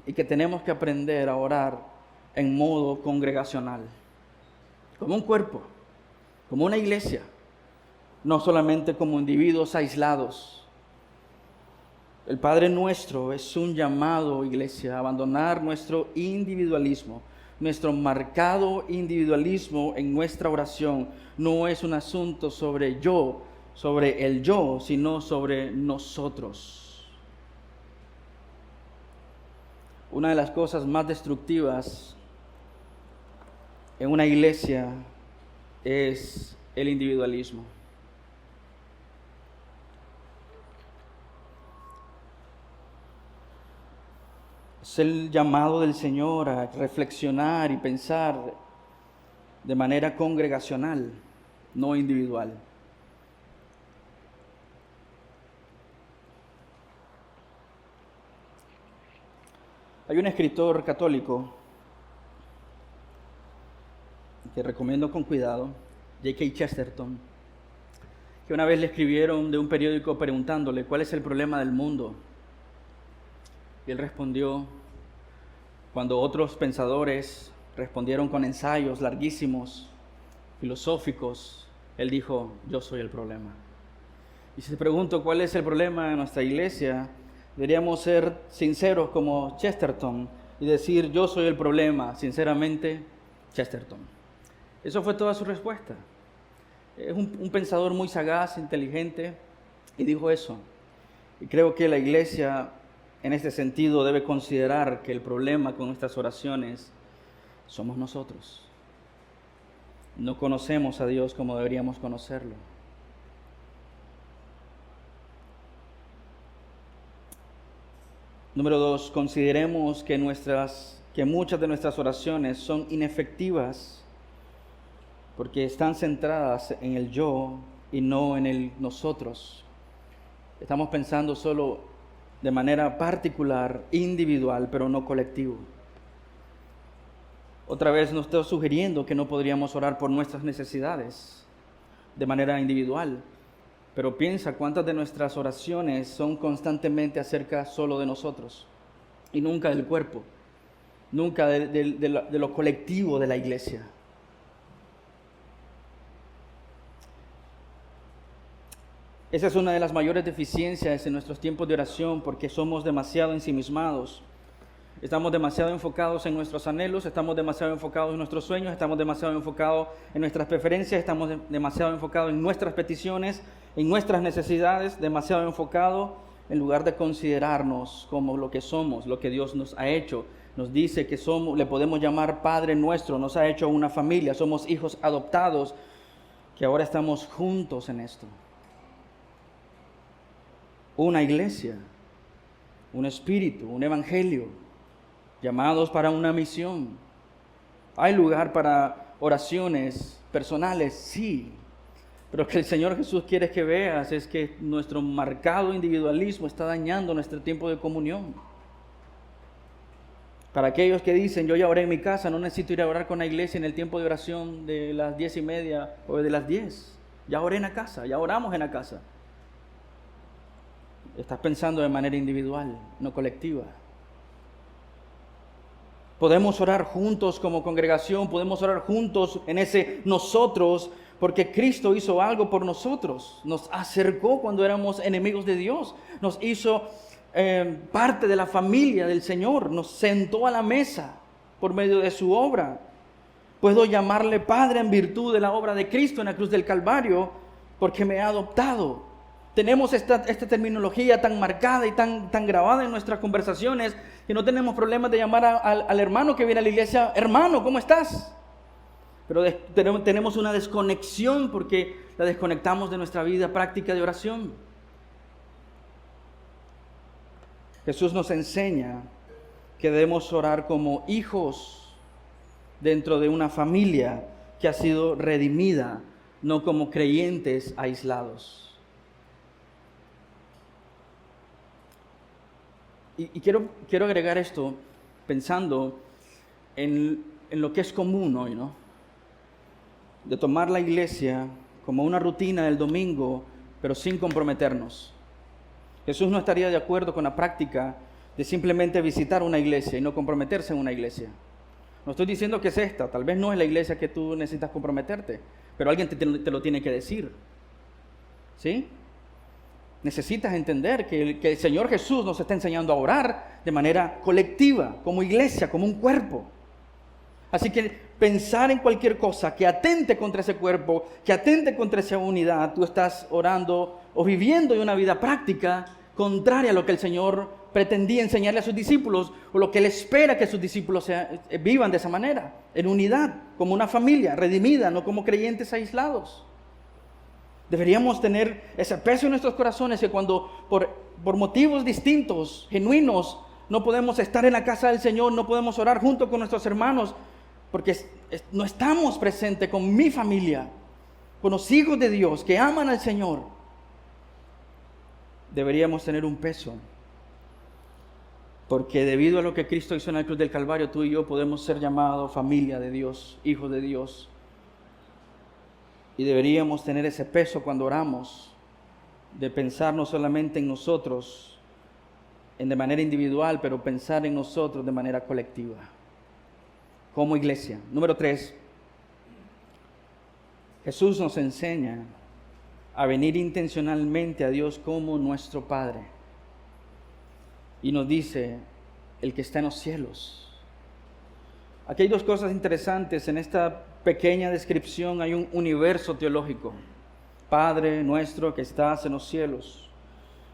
Y que tenemos que aprender a orar en modo congregacional, como un cuerpo, como una iglesia, no solamente como individuos aislados. El Padre Nuestro es un llamado, iglesia, a abandonar nuestro individualismo. Nuestro marcado individualismo en nuestra oración no es un asunto sobre el yo, sino sobre nosotros. Una de las cosas más destructivas en una iglesia es el individualismo. Es el llamado del Señor a reflexionar y pensar de manera congregacional, no individual. Hay un escritor católico que recomiendo con cuidado, G.K. Chesterton, que una vez le escribieron de un periódico preguntándole cuál es el problema del mundo. Y él respondió, cuando otros pensadores respondieron con ensayos larguísimos, filosóficos, él dijo, yo soy el problema. Y si te pregunto cuál es el problema de nuestra iglesia, deberíamos ser sinceros como Chesterton y decir, yo soy el problema, sinceramente, Chesterton. Eso fue toda su respuesta. Es un pensador muy sagaz, inteligente, Y dijo eso. Y creo que la iglesia en este sentido debe considerar que el problema con nuestras oraciones somos nosotros. No conocemos a Dios como deberíamos conocerlo. Número 2, consideremos que muchas de nuestras oraciones son inefectivas porque están centradas en el yo y no en el nosotros. Estamos pensando solo de manera particular, individual, pero no colectivo. Otra vez nos estoy sugiriendo que no podríamos orar por nuestras necesidades de manera individual. Pero piensa cuántas de nuestras oraciones son constantemente acerca solo de nosotros y nunca del cuerpo, nunca de lo colectivo de la iglesia. Esa es una de las mayores deficiencias en nuestros tiempos de oración porque somos demasiado ensimismados. Estamos demasiado enfocados en nuestros anhelos, estamos demasiado enfocados en nuestros sueños, estamos demasiado enfocados en nuestras preferencias, estamos demasiado enfocados en nuestras peticiones, en nuestras necesidades, demasiado enfocados en lugar de considerarnos como lo que somos, lo que Dios nos ha hecho. Nos dice que somos, le podemos llamar Padre nuestro, nos ha hecho una familia, somos hijos adoptados, que ahora estamos juntos en esto. Una iglesia, un espíritu, un evangelio, llamados para una misión. ¿Hay lugar para oraciones personales? Sí. Pero que el Señor Jesús quiere que veas es que nuestro marcado individualismo está dañando nuestro tiempo de comunión. Para aquellos que dicen, yo ya oré en mi casa, no necesito ir a orar con la iglesia en el tiempo de oración de las 10:30 o de las 10. Ya oré en la casa, ya oramos en la casa. Estás pensando de manera individual, no colectiva. Podemos orar juntos como congregación, podemos orar juntos en ese nosotros, porque Cristo hizo algo por nosotros. Nos acercó cuando éramos enemigos de Dios, nos hizo parte de la familia del Señor, nos sentó a la mesa por medio de su obra. Puedo llamarle Padre en virtud de la obra de Cristo en la cruz del Calvario, porque me ha adoptado. Tenemos esta terminología tan marcada y tan grabada en nuestras conversaciones que no tenemos problemas de llamar al hermano que viene a la iglesia, hermano, ¿cómo estás? Pero tenemos una desconexión porque la desconectamos de nuestra vida práctica de oración. Jesús nos enseña que debemos orar como hijos dentro de una familia que ha sido redimida, no como creyentes aislados. Y quiero agregar esto pensando en lo que es común hoy, ¿no? De tomar la iglesia como una rutina del domingo, pero sin comprometernos. Jesús no estaría de acuerdo con la práctica de simplemente visitar una iglesia y no comprometerse en una iglesia. No estoy diciendo que es esta, tal vez no es la iglesia que tú necesitas comprometerte, pero alguien te lo tiene que decir. ¿Sí? Necesitas entender que el Señor Jesús nos está enseñando a orar de manera colectiva, como iglesia, como un cuerpo. Así que pensar en cualquier cosa que atente contra ese cuerpo, que atente contra esa unidad, tú estás orando o viviendo en una vida práctica contraria a lo que el Señor pretendía enseñarle a sus discípulos o lo que Él espera que sus discípulos vivan de esa manera, en unidad, como una familia redimida, no como creyentes aislados. Deberíamos tener ese peso en nuestros corazones que cuando por motivos distintos, genuinos, no podemos estar en la casa del Señor, no podemos orar junto con nuestros hermanos, porque no estamos presentes con mi familia, con los hijos de Dios que aman al Señor. Deberíamos tener un peso, porque debido a lo que Cristo hizo en la cruz del Calvario, tú y yo podemos ser llamados familia de Dios, hijos de Dios. Y deberíamos tener ese peso cuando oramos, de pensar no solamente en nosotros, de manera individual, pero pensar en nosotros de manera colectiva, como iglesia. Número 3, Jesús nos enseña a venir intencionalmente a Dios como nuestro Padre. Y nos dice, el que está en los cielos. Aquí hay dos cosas interesantes en esta pequeña descripción, hay un universo teológico. Padre nuestro que estás en los cielos.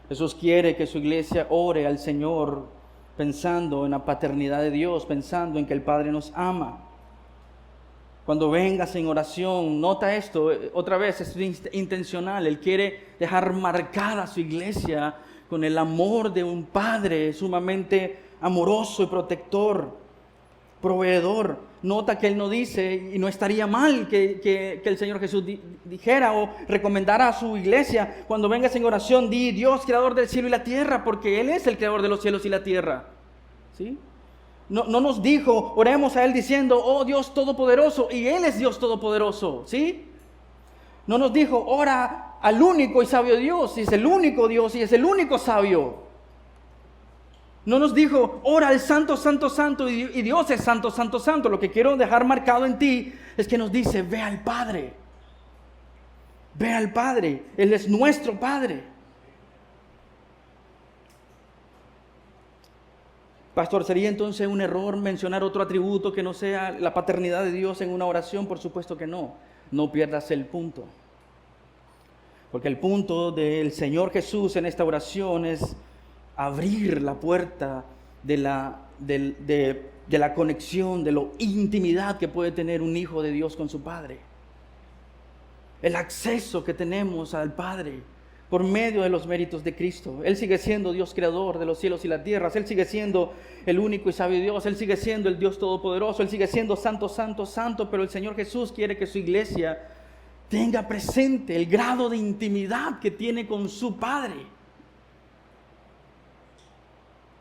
Jesús quiere que su iglesia ore al Señor pensando en la paternidad de Dios, pensando en que el Padre nos ama. Cuando vengas en oración, nota esto, otra vez, es intencional. Él quiere dejar marcada a su iglesia con el amor de un Padre sumamente amoroso y protector, proveedor. Nota que Él no dice, y no estaría mal que el Señor Jesús dijera o recomendara a su iglesia, cuando vengas en oración, di Dios, creador del cielo y la tierra, porque Él es el creador de los cielos y la tierra. ¿Sí? No nos dijo, oremos a Él diciendo, oh Dios Todopoderoso, y Él es Dios Todopoderoso, ¿sí? No nos dijo, ora al único y sabio Dios, y es el único Dios, y es el único sabio. No nos dijo, ora al Santo, Santo, Santo, y Dios es Santo, Santo, Santo. Lo que quiero dejar marcado en ti es que nos dice, ve al Padre. Ve al Padre, Él es nuestro Padre. Pastor, ¿sería entonces un error mencionar otro atributo que no sea la paternidad de Dios en una oración? Por supuesto que no. No pierdas el punto. Porque el punto del Señor Jesús en esta oración es abrir la puerta de la conexión, de la intimidad que puede tener un hijo de Dios con su Padre. El acceso que tenemos al Padre por medio de los méritos de Cristo. Él sigue siendo Dios creador de los cielos y las tierras. Él sigue siendo el único y sabio Dios. Él sigue siendo el Dios todopoderoso. Él sigue siendo santo, santo, santo. Pero el Señor Jesús quiere que su iglesia tenga presente el grado de intimidad que tiene con su Padre.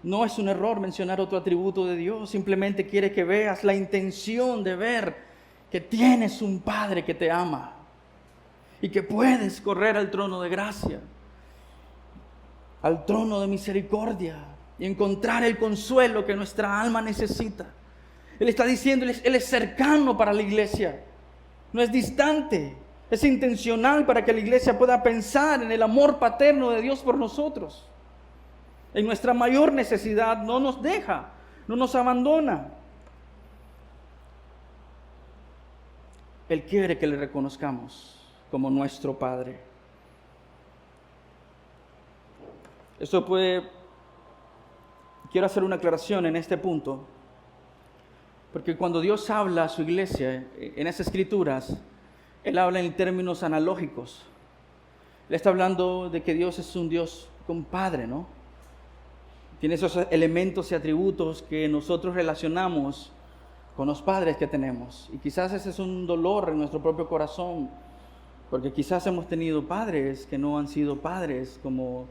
No es un error mencionar otro atributo de Dios. Simplemente quiere que veas la intención de ver que tienes un Padre que te ama. Y que puedes correr al trono de gracia, al trono de misericordia y encontrar el consuelo que nuestra alma necesita. Él está diciendo, Él es cercano para la iglesia, no es distante, es intencional para que la iglesia pueda pensar en el amor paterno de Dios por nosotros. En nuestra mayor necesidad no nos deja, no nos abandona. Él quiere que le reconozcamos como nuestro Padre. Quiero hacer una aclaración en este punto, porque cuando Dios habla a su iglesia en esas escrituras, Él habla en términos analógicos. Él está hablando de que Dios es un Dios con Padre, ¿no? Tiene esos elementos y atributos que nosotros relacionamos con los padres que tenemos. Y quizás ese es un dolor en nuestro propio corazón, porque quizás hemos tenido padres que no han sido padres como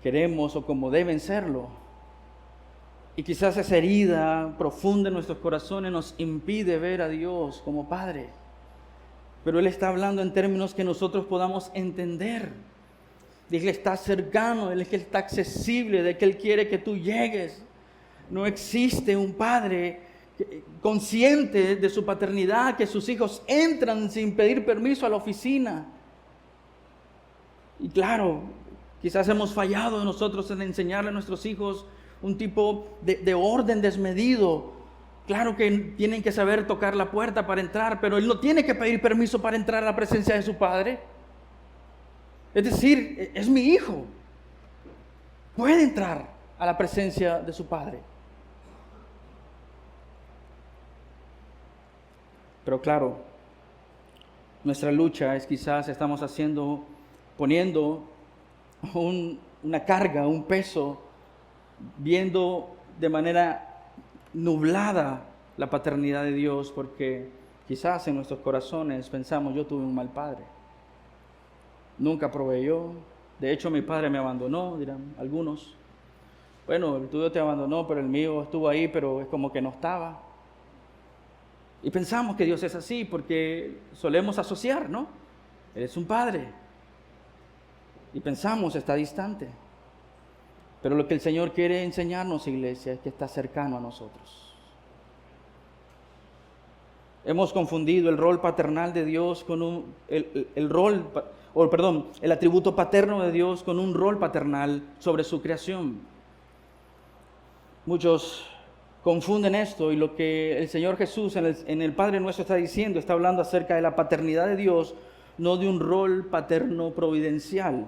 queremos o como deben serlo. Y quizás esa herida profunda en nuestros corazones nos impide ver a Dios como Padre. Pero Él está hablando en términos que nosotros podamos entender. De que Él está cercano, de que Él está accesible, de que Él quiere que tú llegues. No existe un Padre consciente de su paternidad, que sus hijos entran sin pedir permiso a la oficina. Y claro, quizás hemos fallado nosotros en enseñarle a nuestros hijos un tipo de orden desmedido. Claro que tienen que saber tocar la puerta para entrar, pero él no tiene que pedir permiso para entrar a la presencia de su padre. Es decir, es mi hijo. Puede entrar a la presencia de su padre. Pero claro, nuestra lucha es quizás estamos poniendo una carga, un peso, viendo de manera nublada la paternidad de Dios, porque quizás en nuestros corazones pensamos, yo tuve un mal padre, nunca proveyó, de hecho mi padre me abandonó, dirán algunos. Bueno, el tuyo te abandonó, pero el mío estuvo ahí, pero es como que no estaba. Y pensamos que Dios es así porque solemos asociar, ¿no? Él es un padre. Y pensamos, está distante. Pero lo que el Señor quiere enseñarnos, iglesia, es que está cercano a nosotros. Hemos confundido el rol paternal de Dios con el atributo paterno de Dios con un rol paternal sobre su creación. Muchos confunden esto, y lo que el Señor Jesús en el Padre Nuestro está diciendo, está hablando acerca de la paternidad de Dios no de un rol paterno providencial.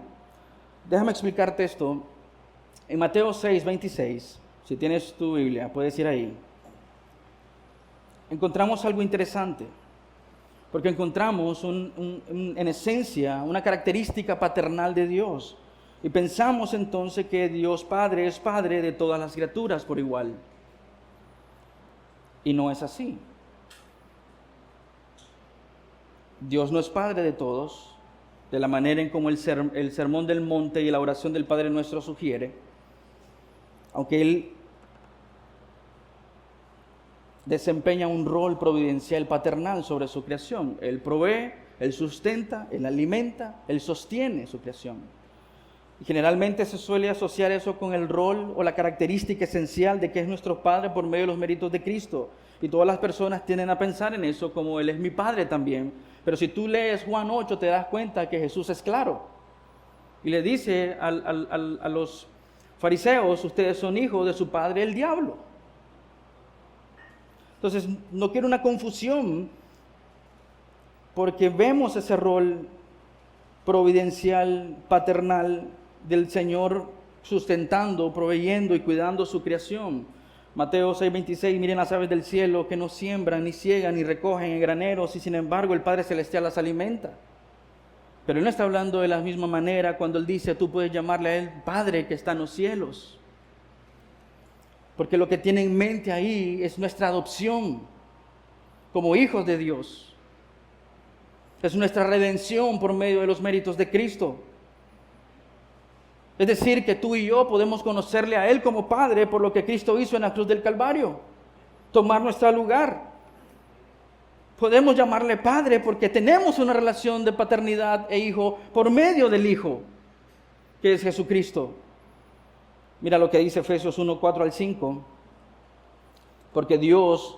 Déjame explicarte esto. En Mateo 6:26, si tienes tu Biblia, puedes ir ahí. Encontramos algo interesante, porque encontramos en esencia una característica paternal de Dios. Y pensamos entonces que Dios Padre es Padre de todas las criaturas por igual. Y no es así. Dios no es Padre de todos, de la manera en como el Sermón del Monte y la oración del Padre Nuestro sugiere, aunque Él desempeña un rol providencial paternal sobre su creación. Él provee, Él sustenta, Él alimenta, Él sostiene su creación. Y generalmente se suele asociar eso con el rol o la característica esencial de que es nuestro Padre por medio de los méritos de Cristo. Y todas las personas tienden a pensar en eso como Él es mi Padre también. Pero si tú lees Juan 8 te das cuenta que Jesús es claro. Y le dice a los fariseos, ustedes son hijos de su padre el diablo. Entonces no quiero una confusión, porque vemos ese rol providencial, paternal del Señor sustentando, proveyendo y cuidando su creación. Mateo 6:26, miren las aves del cielo que no siembran, ni ciegan, ni recogen en graneros, y sin embargo el Padre Celestial las alimenta. Pero Él no está hablando de la misma manera cuando Él dice, tú puedes llamarle a Él Padre que está en los cielos. Porque lo que tiene en mente ahí es nuestra adopción como hijos de Dios. Es nuestra redención por medio de los méritos de Cristo. Es decir, que tú y yo podemos conocerle a Él como Padre por lo que Cristo hizo en la cruz del Calvario. Tomar nuestro lugar. Podemos llamarle Padre porque tenemos una relación de paternidad e hijo por medio del Hijo, que es Jesucristo. Mira lo que dice Efesios 1:4-5. Porque Dios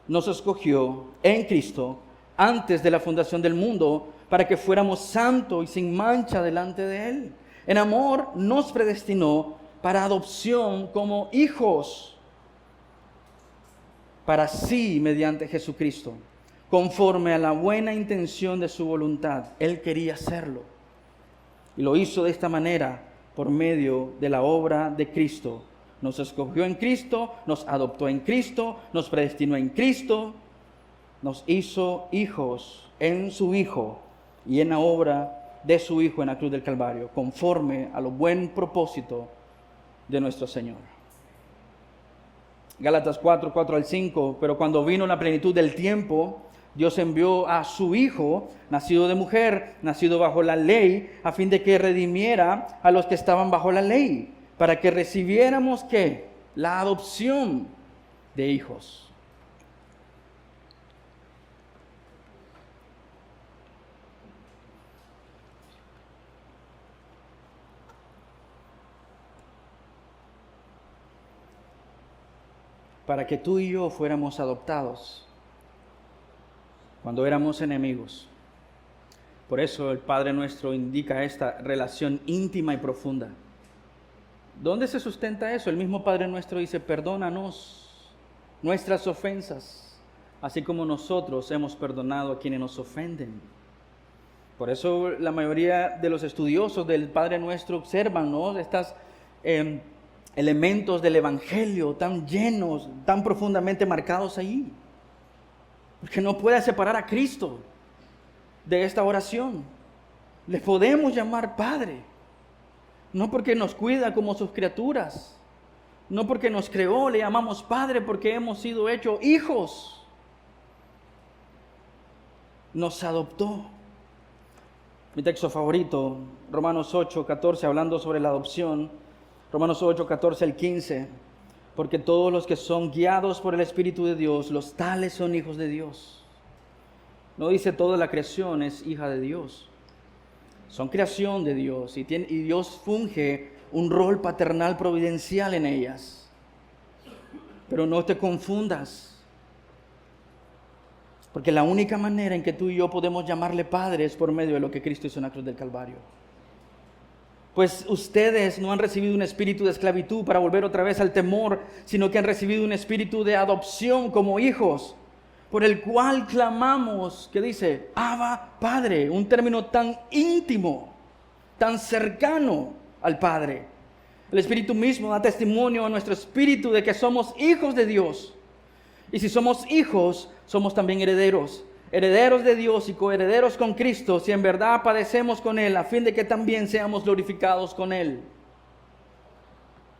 nos escogió en Cristo antes de la fundación del mundo para que fuéramos santos y sin mancha delante de Él. En amor nos predestinó para adopción como hijos, para sí mediante Jesucristo, conforme a la buena intención de su voluntad. Él quería hacerlo y lo hizo de esta manera por medio de la obra de Cristo. Nos escogió en Cristo, nos adoptó en Cristo, nos predestinó en Cristo, nos hizo hijos en su Hijo y en la obra de su Hijo en la cruz del Calvario, conforme a lo buen propósito de nuestro Señor. Gálatas 4:4-5, pero cuando vino la plenitud del tiempo, Dios envió a su Hijo, nacido de mujer, nacido bajo la ley, a fin de que redimiera a los que estaban bajo la ley, para que recibiéramos, ¿qué? La adopción de hijos. Para que tú y yo fuéramos adoptados cuando éramos enemigos. Por eso el Padre Nuestro indica esta relación íntima y profunda. ¿Dónde se sustenta eso? El mismo Padre Nuestro dice, perdónanos nuestras ofensas, así como nosotros hemos perdonado a quienes nos ofenden. Por eso la mayoría de los estudiosos del Padre Nuestro observan, ¿no?, estas elementos del Evangelio tan llenos, tan profundamente marcados allí. Porque no puede separar a Cristo de esta oración. Le podemos llamar Padre, no porque nos cuida como sus criaturas, no porque nos creó, le llamamos Padre porque hemos sido hechos hijos. Nos adoptó. Mi texto favorito, Romanos 8:14, hablando sobre la adopción. Romanos 8:14-15, porque todos los que son guiados por el Espíritu de Dios, los tales son hijos de Dios. No dice toda la creación es hija de Dios. Son creación de Dios y Dios funge un rol paternal providencial en ellas. Pero no te confundas, porque la única manera en que tú y yo podemos llamarle Padre es por medio de lo que Cristo hizo en la cruz del Calvario. Pues ustedes no han recibido un espíritu de esclavitud para volver otra vez al temor, sino que han recibido un espíritu de adopción como hijos, por el cual clamamos, que dice, Abba, Padre, un término tan íntimo, tan cercano al Padre. El Espíritu mismo da testimonio a nuestro espíritu de que somos hijos de Dios. Y si somos hijos, somos también herederos. Herederos de Dios y coherederos con Cristo, si en verdad padecemos con Él, a fin de que también seamos glorificados con Él.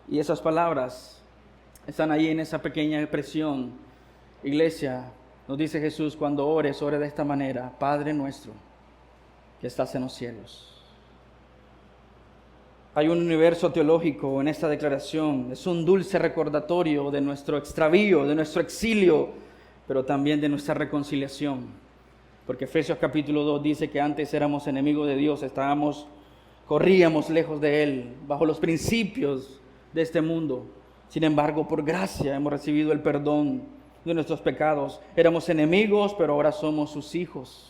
Y esas palabras están ahí en esa pequeña expresión. Iglesia, nos dice Jesús, cuando ores, ore de esta manera: Padre nuestro, que estás en los cielos. Hay un universo teológico en esta declaración. Es un dulce recordatorio de nuestro extravío, de nuestro exilio, pero también de nuestra reconciliación. Porque Efesios capítulo 2 dice que antes éramos enemigos de Dios, corríamos lejos de Él, bajo los principios de este mundo. Sin embargo, por gracia hemos recibido el perdón de nuestros pecados. Éramos enemigos, pero ahora somos sus hijos.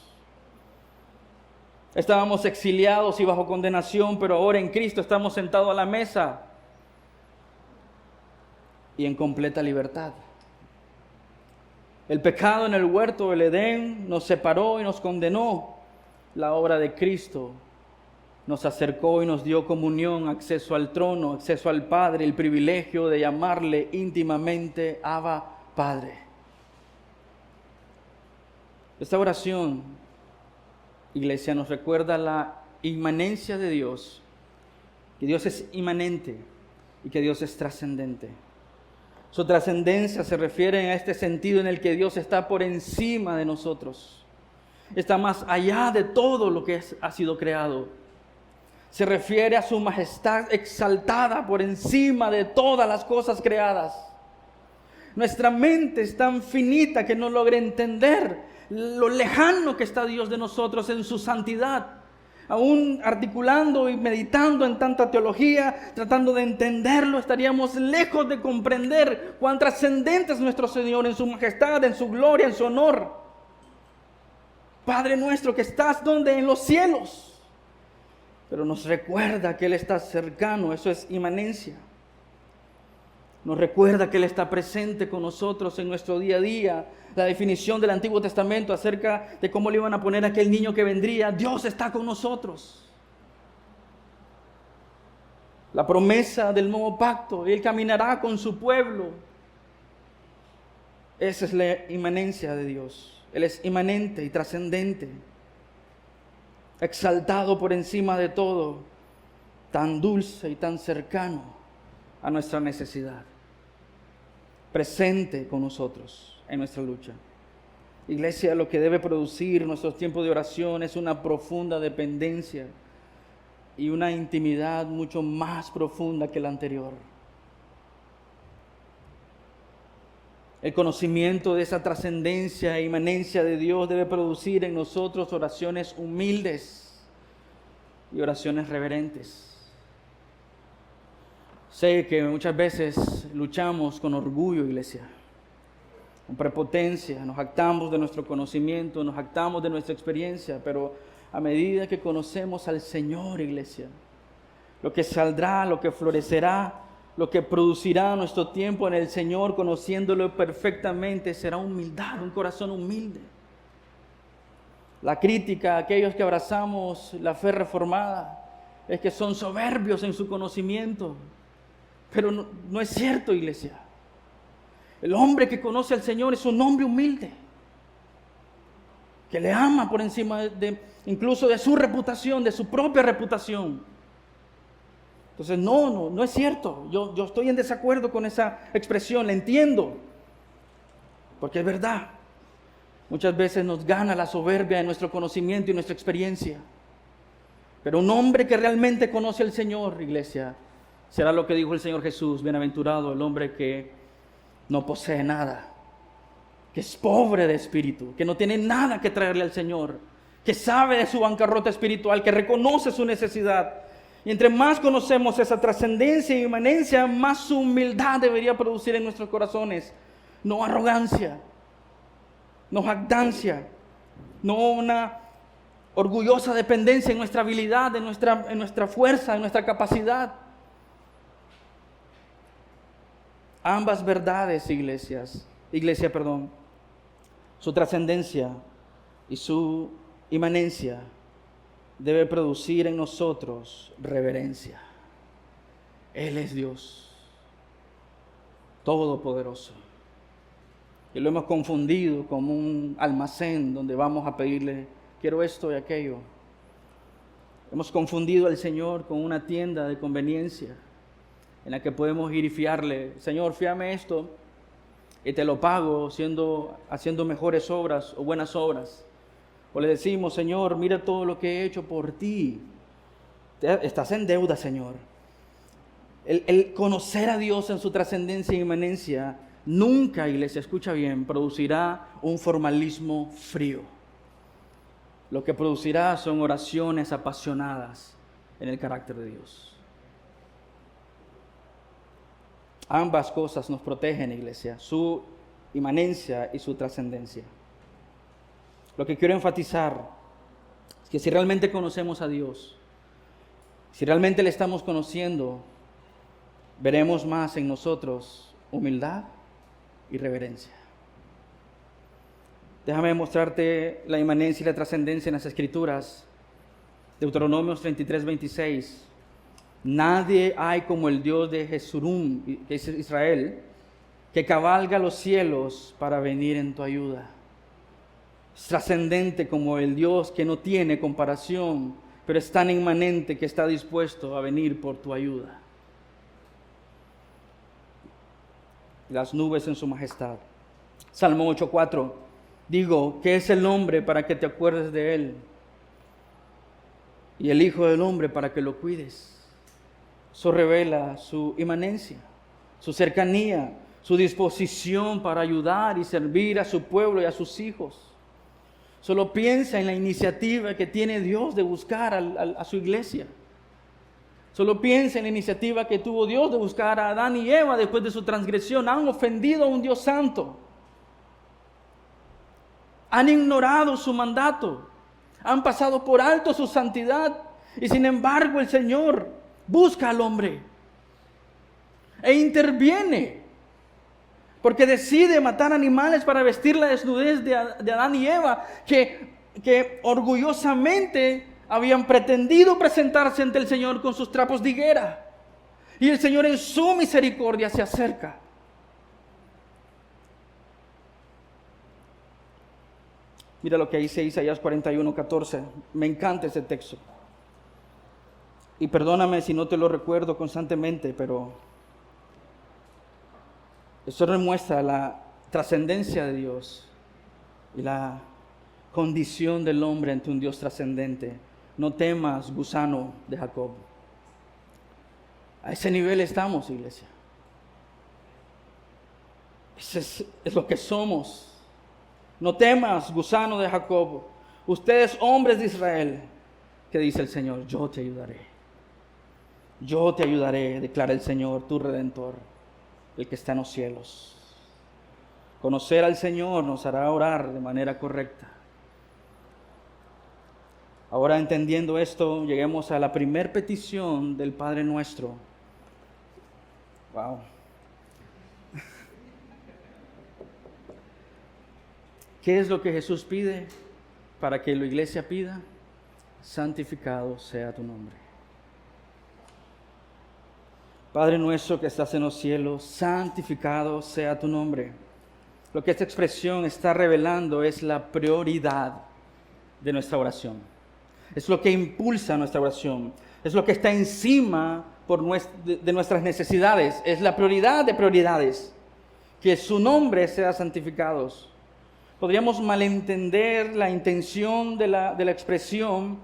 Estábamos exiliados y bajo condenación, pero ahora en Cristo estamos sentados a la mesa y en completa libertad. El pecado en el huerto del Edén nos separó y nos condenó. La obra de Cristo nos acercó y nos dio comunión, acceso al trono, acceso al Padre, el privilegio de llamarle íntimamente Abba, Padre. Esta oración, iglesia, nos recuerda la inmanencia de Dios, que Dios es inmanente y que Dios es trascendente. Su trascendencia se refiere a este sentido en el que Dios está por encima de nosotros, está más allá de todo lo que ha sido creado. Se refiere a su majestad exaltada por encima de todas las cosas creadas. Nuestra mente es tan finita que no logra entender lo lejano que está Dios de nosotros en su santidad. Aún articulando y meditando en tanta teología, tratando de entenderlo, estaríamos lejos de comprender cuán trascendente es nuestro Señor en su majestad, en su gloria, en su honor. Padre nuestro que estás donde en los cielos, pero nos recuerda que Él está cercano, eso es inmanencia. Nos recuerda que Él está presente con nosotros en nuestro día a día. La definición del Antiguo Testamento acerca de cómo le iban a poner a aquel niño que vendría: Dios está con nosotros. La promesa del nuevo pacto: Él caminará con su pueblo. Esa es la inmanencia de Dios. Él es inmanente y trascendente, exaltado por encima de todo, tan dulce y tan cercano a nuestra necesidad, presente con nosotros en nuestra lucha. Iglesia, lo que debe producir nuestros tiempos de oración es una profunda dependencia y una intimidad mucho más profunda que la anterior. El conocimiento de esa trascendencia e inmanencia de Dios debe producir en nosotros oraciones humildes y oraciones reverentes. Sé que muchas veces luchamos con orgullo, iglesia, con prepotencia, nos jactamos de nuestro conocimiento, nos jactamos de nuestra experiencia, pero a medida que conocemos al Señor, iglesia, lo que saldrá, lo que florecerá, lo que producirá nuestro tiempo en el Señor, conociéndolo perfectamente, será humildad, un corazón humilde. La crítica a aquellos que abrazamos la fe reformada es que son soberbios en su conocimiento. Pero no es cierto, iglesia. El hombre que conoce al Señor es un hombre humilde, que le ama por encima incluso de su reputación, de su propia reputación. Entonces, no es cierto. Yo estoy en desacuerdo con esa expresión, la entiendo, porque es verdad. Muchas veces nos gana la soberbia de nuestro conocimiento y nuestra experiencia. Pero un hombre que realmente conoce al Señor, iglesia, será lo que dijo el Señor Jesús: bienaventurado el hombre que no posee nada, que es pobre de espíritu, que no tiene nada que traerle al Señor, que sabe de su bancarrota espiritual, que reconoce su necesidad. Y entre más conocemos esa trascendencia y inmanencia, más humildad debería producir en nuestros corazones. No arrogancia, no jactancia, no una orgullosa dependencia en nuestra habilidad, en nuestra fuerza, en nuestra capacidad. Ambas verdades, iglesia, su trascendencia y su inmanencia debe producir en nosotros reverencia. Él es Dios todopoderoso. Y lo hemos confundido como un almacén donde vamos a pedirle, quiero esto y aquello. Hemos confundido al Señor con una tienda de conveniencia en la que podemos ir y fiarle, Señor, fíame esto y te lo pago haciendo mejores obras o buenas obras. O le decimos, Señor, mira todo lo que he hecho por ti. Estás en deuda, Señor. El conocer a Dios en su trascendencia e inmanencia nunca, iglesia, escucha bien, producirá un formalismo frío. Lo que producirá son oraciones apasionadas en el carácter de Dios. Ambas cosas nos protegen, iglesia, su inmanencia y su trascendencia. Lo que quiero enfatizar es que si realmente conocemos a Dios, si realmente le estamos conociendo, veremos más en nosotros humildad y reverencia. Déjame mostrarte la inmanencia y la trascendencia en las Escrituras. Deuteronomios 33:26. Nadie hay como el Dios de Jesurún, que es Israel, que cabalga los cielos para venir en tu ayuda. Es trascendente como el Dios que no tiene comparación, pero es tan inmanente que está dispuesto a venir por tu ayuda. Las nubes en su majestad. Salmo 8:4. Digo, ¿qué es el hombre para que te acuerdes de él? Y el Hijo del Hombre para que lo cuides. Eso revela su inmanencia, su cercanía, su disposición para ayudar y servir a su pueblo y a sus hijos. Solo piensa en la iniciativa que tiene Dios de buscar a su iglesia. Solo piensa en la iniciativa que tuvo Dios de buscar a Adán y Eva después de su transgresión. Han ofendido a un Dios santo. Han ignorado su mandato. Han pasado por alto su santidad. Y sin embargo el Señor busca al hombre e interviene. Porque decide matar animales para vestir la desnudez de Adán y Eva, que orgullosamente habían pretendido presentarse ante el Señor con sus trapos de higuera. Y el Señor en su misericordia se acerca. Mira lo que dice Isaías 41:14. Me encanta ese texto. Y perdóname si no te lo recuerdo constantemente, pero eso demuestra la trascendencia de Dios y la condición del hombre ante un Dios trascendente. No temas, gusano de Jacob. A ese nivel estamos, iglesia. Ese es lo que somos. No temas, gusano de Jacob. Ustedes, hombres de Israel, que dice el Señor, yo te ayudaré. Yo te ayudaré, declara el Señor, tu Redentor, el que está en los cielos. Conocer al Señor nos hará orar de manera correcta. Ahora, entendiendo esto, lleguemos a la primer petición del Padre Nuestro. Wow. ¿Qué es lo que Jesús pide para que la iglesia pida? Santificado sea tu nombre. Padre nuestro que estás en los cielos, santificado sea tu nombre. Lo que esta expresión está revelando es la prioridad de nuestra oración. Es lo que impulsa nuestra oración. Es lo que está encima de nuestras necesidades. Es la prioridad de prioridades. Que su nombre sea santificado. Podríamos malentender la intención de la expresión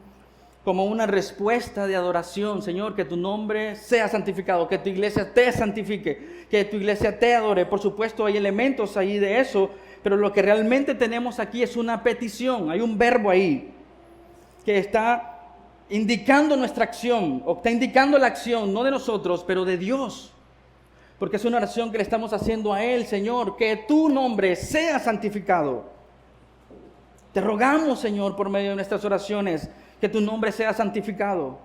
como una respuesta de adoración. Señor, que tu nombre sea santificado, que tu iglesia te santifique, que tu iglesia te adore. Por supuesto, hay elementos ahí de eso, pero lo que realmente tenemos aquí es una petición. Hay un verbo ahí que está indicando nuestra acción, o está indicando la acción, no de nosotros, pero de Dios. Porque es una oración que le estamos haciendo a Él, Señor, que tu nombre sea santificado. Te rogamos, Señor, por medio de nuestras oraciones, que tu nombre sea santificado.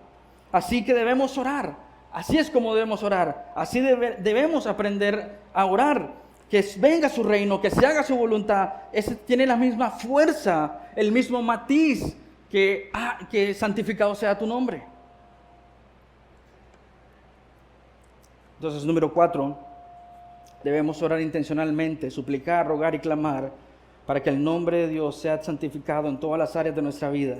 Así que debemos orar. Así es como debemos orar. Así debemos aprender a orar. que venga su reino, que se haga su voluntad, ese tiene la misma fuerza, el mismo matiz que santificado sea tu nombre. Entonces, número 4, debemos orar intencionalmente, suplicar, rogar y clamar para que el nombre de Dios sea santificado en todas las áreas de nuestra vida.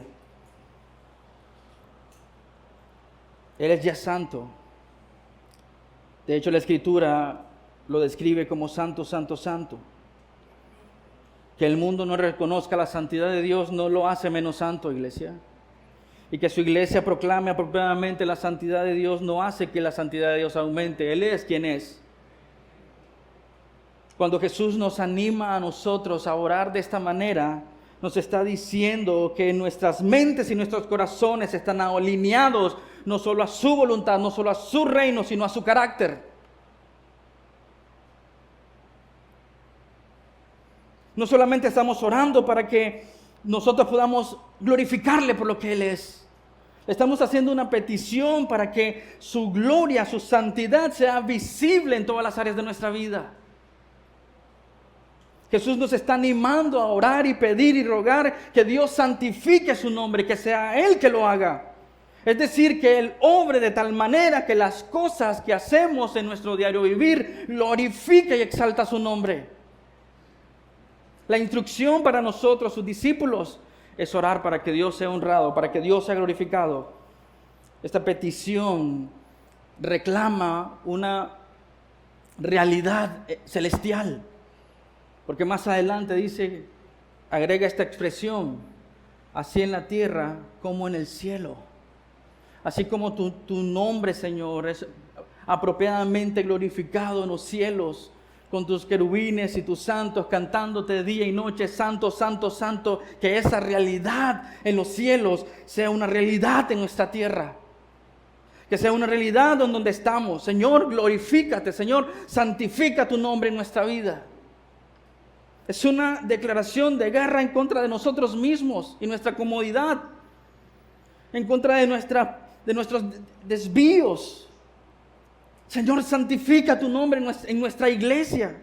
Él es ya santo. De hecho, la Escritura lo describe como santo, santo, santo. Que el mundo no reconozca la santidad de Dios no lo hace menos santo, iglesia. Y que su iglesia proclame apropiadamente la santidad de Dios no hace que la santidad de Dios aumente. Él es quien es. Cuando Jesús nos anima a nosotros a orar de esta manera, nos está diciendo que nuestras mentes y nuestros corazones están alineados no solo a su voluntad, no solo a su reino, sino a su carácter. No solamente estamos orando para que nosotros podamos glorificarle por lo que Él es. Estamos haciendo una petición para que su gloria, su santidad sea visible en todas las áreas de nuestra vida. Jesús nos está animando a orar y pedir y rogar que Dios santifique su nombre, que sea Él que lo haga. Es decir, que Él obre de tal manera que las cosas que hacemos en nuestro diario vivir glorifique y exalta su nombre. La instrucción para nosotros, sus discípulos, es orar para que Dios sea honrado, para que Dios sea glorificado. Esta petición reclama una realidad celestial. Porque más adelante dice, agrega esta expresión, así en la tierra como en el cielo. Así como tu nombre, Señor, es apropiadamente glorificado en los cielos, con tus querubines y tus santos cantándote día y noche, santo, santo, santo, que esa realidad en los cielos sea una realidad en nuestra tierra. Que sea una realidad en donde estamos. Señor, glorifícate, Señor, santifica tu nombre en nuestra vida. Es una declaración de guerra en contra de nosotros mismos y nuestra comodidad, en contra de nuestros desvíos. Señor, santifica tu nombre en nuestra iglesia.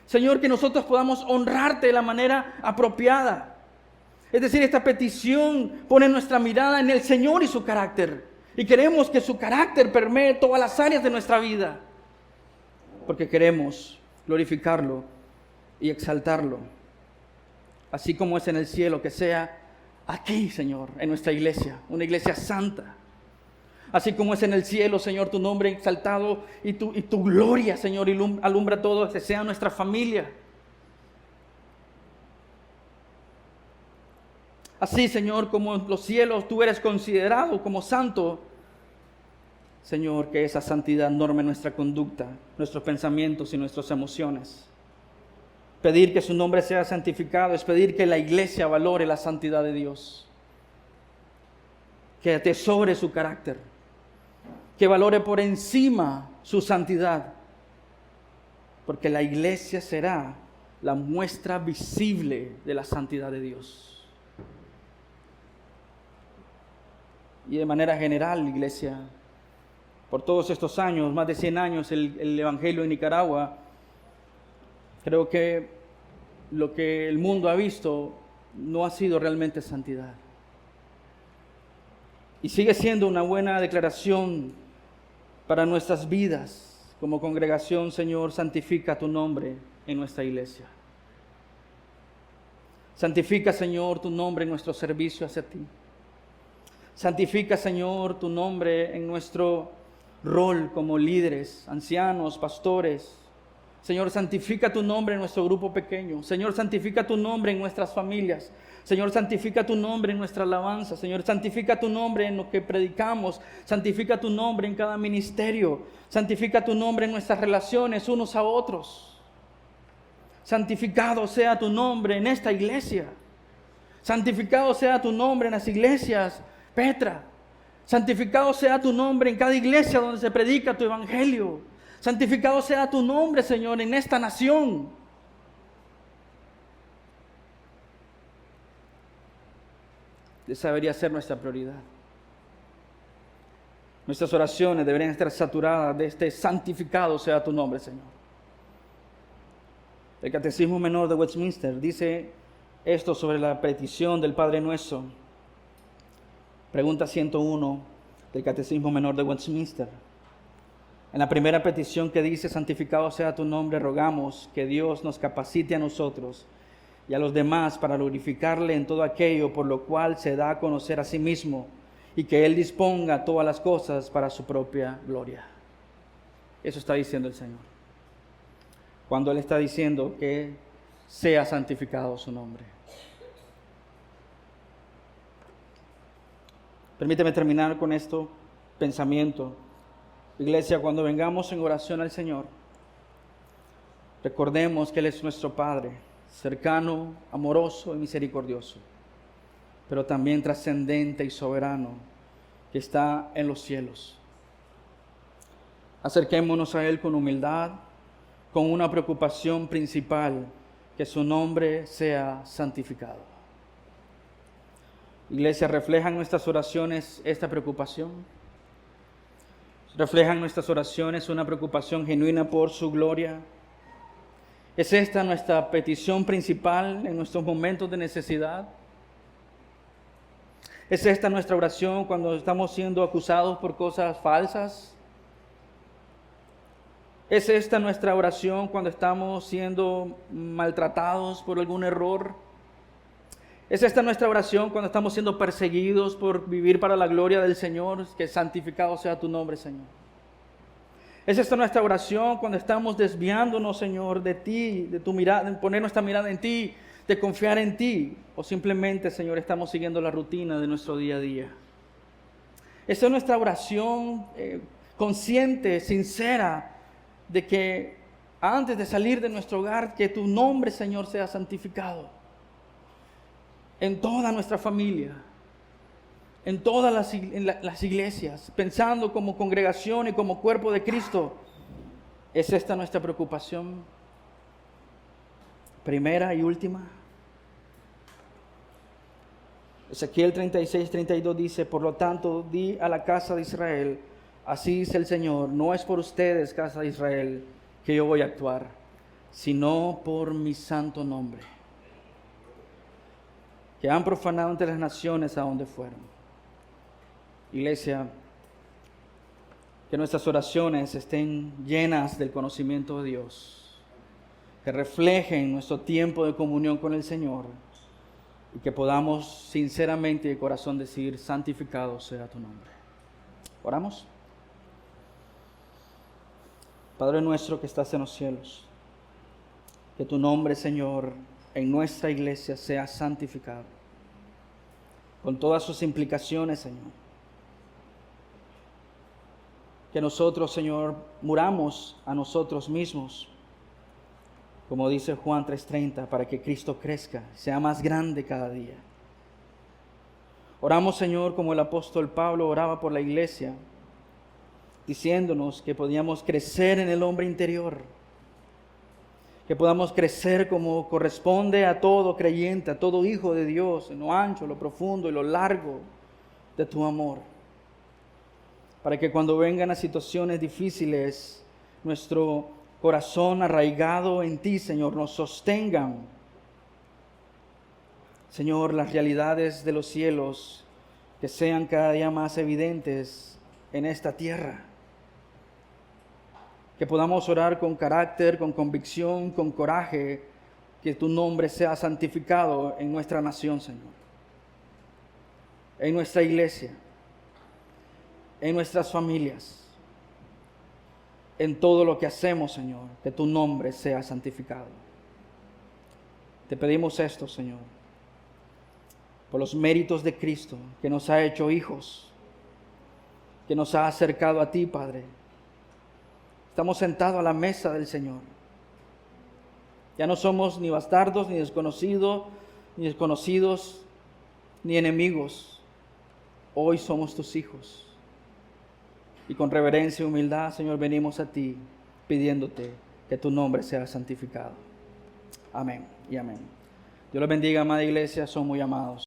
Señor, que nosotros podamos honrarte de la manera apropiada. Es decir, esta petición pone nuestra mirada en el Señor y su carácter. Y queremos que su carácter permee todas las áreas de nuestra vida. Porque queremos glorificarlo y exaltarlo. Así como es en el cielo, que sea aquí, Señor, en nuestra iglesia, una iglesia santa. Así como es en el cielo, Señor, tu nombre exaltado y tu gloria, Señor, alumbra todo, que sea nuestra familia. Así, Señor, como en los cielos tú eres considerado como santo, Señor, que esa santidad norme nuestra conducta, nuestros pensamientos y nuestras emociones. Pedir que su nombre sea santificado es pedir que la iglesia valore la santidad de Dios, que atesore su carácter, que valore por encima su santidad, porque la iglesia será la muestra visible de la santidad de Dios. Y de manera general, iglesia, por todos estos años, más de 100 años, el Evangelio en Nicaragua, creo que lo que el mundo ha visto no ha sido realmente santidad. Y sigue siendo una buena declaración para nuestras vidas como congregación. Señor, santifica tu nombre en nuestra iglesia. Santifica, Señor, tu nombre en nuestro servicio hacia ti. Santifica, Señor, tu nombre en nuestro rol como líderes, ancianos, pastores. Señor, santifica tu nombre en nuestro grupo pequeño. Señor, santifica tu nombre en nuestras familias. Señor, santifica tu nombre en nuestra alabanza. Señor, santifica tu nombre en lo que predicamos. Santifica tu nombre en cada ministerio. Santifica tu nombre en nuestras relaciones unos a otros. Santificado sea tu nombre en esta iglesia. Santificado sea tu nombre en las iglesias Petra. Santificado sea tu nombre en cada iglesia donde se predica tu evangelio. Santificado sea tu nombre, Señor, en esta nación. Esa debería ser nuestra prioridad. Nuestras oraciones deberían estar saturadas de este santificado sea tu nombre, Señor. El Catecismo Menor de Westminster dice esto sobre la petición del Padre Nuestro. Pregunta 101 del Catecismo Menor de Westminster. En la primera petición que dice, santificado sea tu nombre, rogamos que Dios nos capacite a nosotros y a los demás para glorificarle en todo aquello por lo cual se da a conocer a sí mismo, y que Él disponga todas las cosas para su propia gloria. Eso está diciendo el Señor, cuando Él está diciendo que sea santificado su nombre. Permíteme terminar con este pensamiento. Iglesia, cuando vengamos en oración al Señor, recordemos que Él es nuestro Padre, cercano, amoroso y misericordioso, pero también trascendente y soberano, que está en los cielos. Acerquémonos a Él con humildad, con una preocupación principal, que su nombre sea santificado. Iglesia, ¿reflejan nuestras oraciones esta preocupación? ¿Reflejan nuestras oraciones una preocupación genuina por su gloria? ¿Es esta nuestra petición principal en nuestros momentos de necesidad? ¿Es esta nuestra oración cuando estamos siendo acusados por cosas falsas? ¿Es esta nuestra oración cuando estamos siendo maltratados por algún error? ¿Es esta nuestra oración cuando estamos siendo perseguidos por vivir para la gloria del Señor? Que santificado sea tu nombre, Señor. ¿Es esta nuestra oración cuando estamos desviándonos, Señor, de ti, de tu mirada, de poner nuestra mirada en ti, de confiar en ti? ¿O simplemente, Señor, estamos siguiendo la rutina de nuestro día a día? Esa es nuestra oración consciente, sincera, de que antes de salir de nuestro hogar, que tu nombre, Señor, sea santificado en toda nuestra familia, en todas las iglesias, pensando como congregación y como cuerpo de Cristo. ¿Es esta nuestra preocupación primera y última? Ezequiel 36:32 dice, por lo tanto, di a la casa de Israel, así dice el Señor, no es por ustedes, casa de Israel, que yo voy a actuar, sino por mi santo nombre, que han profanado entre las naciones a donde fueron. Iglesia, que nuestras oraciones estén llenas del conocimiento de Dios, que reflejen nuestro tiempo de comunión con el Señor, y que podamos sinceramente y de corazón decir, santificado sea tu nombre. ¿Oramos? Padre nuestro que estás en los cielos, que tu nombre, Señor, en nuestra iglesia sea santificado, con todas sus implicaciones, Señor. Que nosotros, Señor, muramos a nosotros mismos, como dice Juan 3:30, para que Cristo crezca, sea más grande cada día. Oramos, Señor, como el apóstol Pablo oraba por la iglesia, diciéndonos que podíamos crecer en el hombre interior, que podamos crecer como corresponde a todo creyente, a todo hijo de Dios, en lo ancho, lo profundo y lo largo de tu amor, para que cuando vengan las situaciones difíciles, nuestro corazón arraigado en ti, Señor, nos sostengan. Señor, las realidades de los cielos que sean cada día más evidentes en esta tierra. Que podamos orar con carácter, con convicción, con coraje, que tu nombre sea santificado en nuestra nación, Señor, en nuestra iglesia, en nuestras familias, en todo lo que hacemos, Señor, que tu nombre sea santificado. Te pedimos esto, Señor, por los méritos de Cristo, que nos ha hecho hijos, que nos ha acercado a ti, Padre. Estamos sentados a la mesa del Señor. Ya no somos ni bastardos, ni desconocidos, ni enemigos. Hoy somos tus hijos. Y con reverencia y humildad, Señor, venimos a ti pidiéndote que tu nombre sea santificado. Amén y amén. Dios los bendiga, amada iglesia, son muy amados.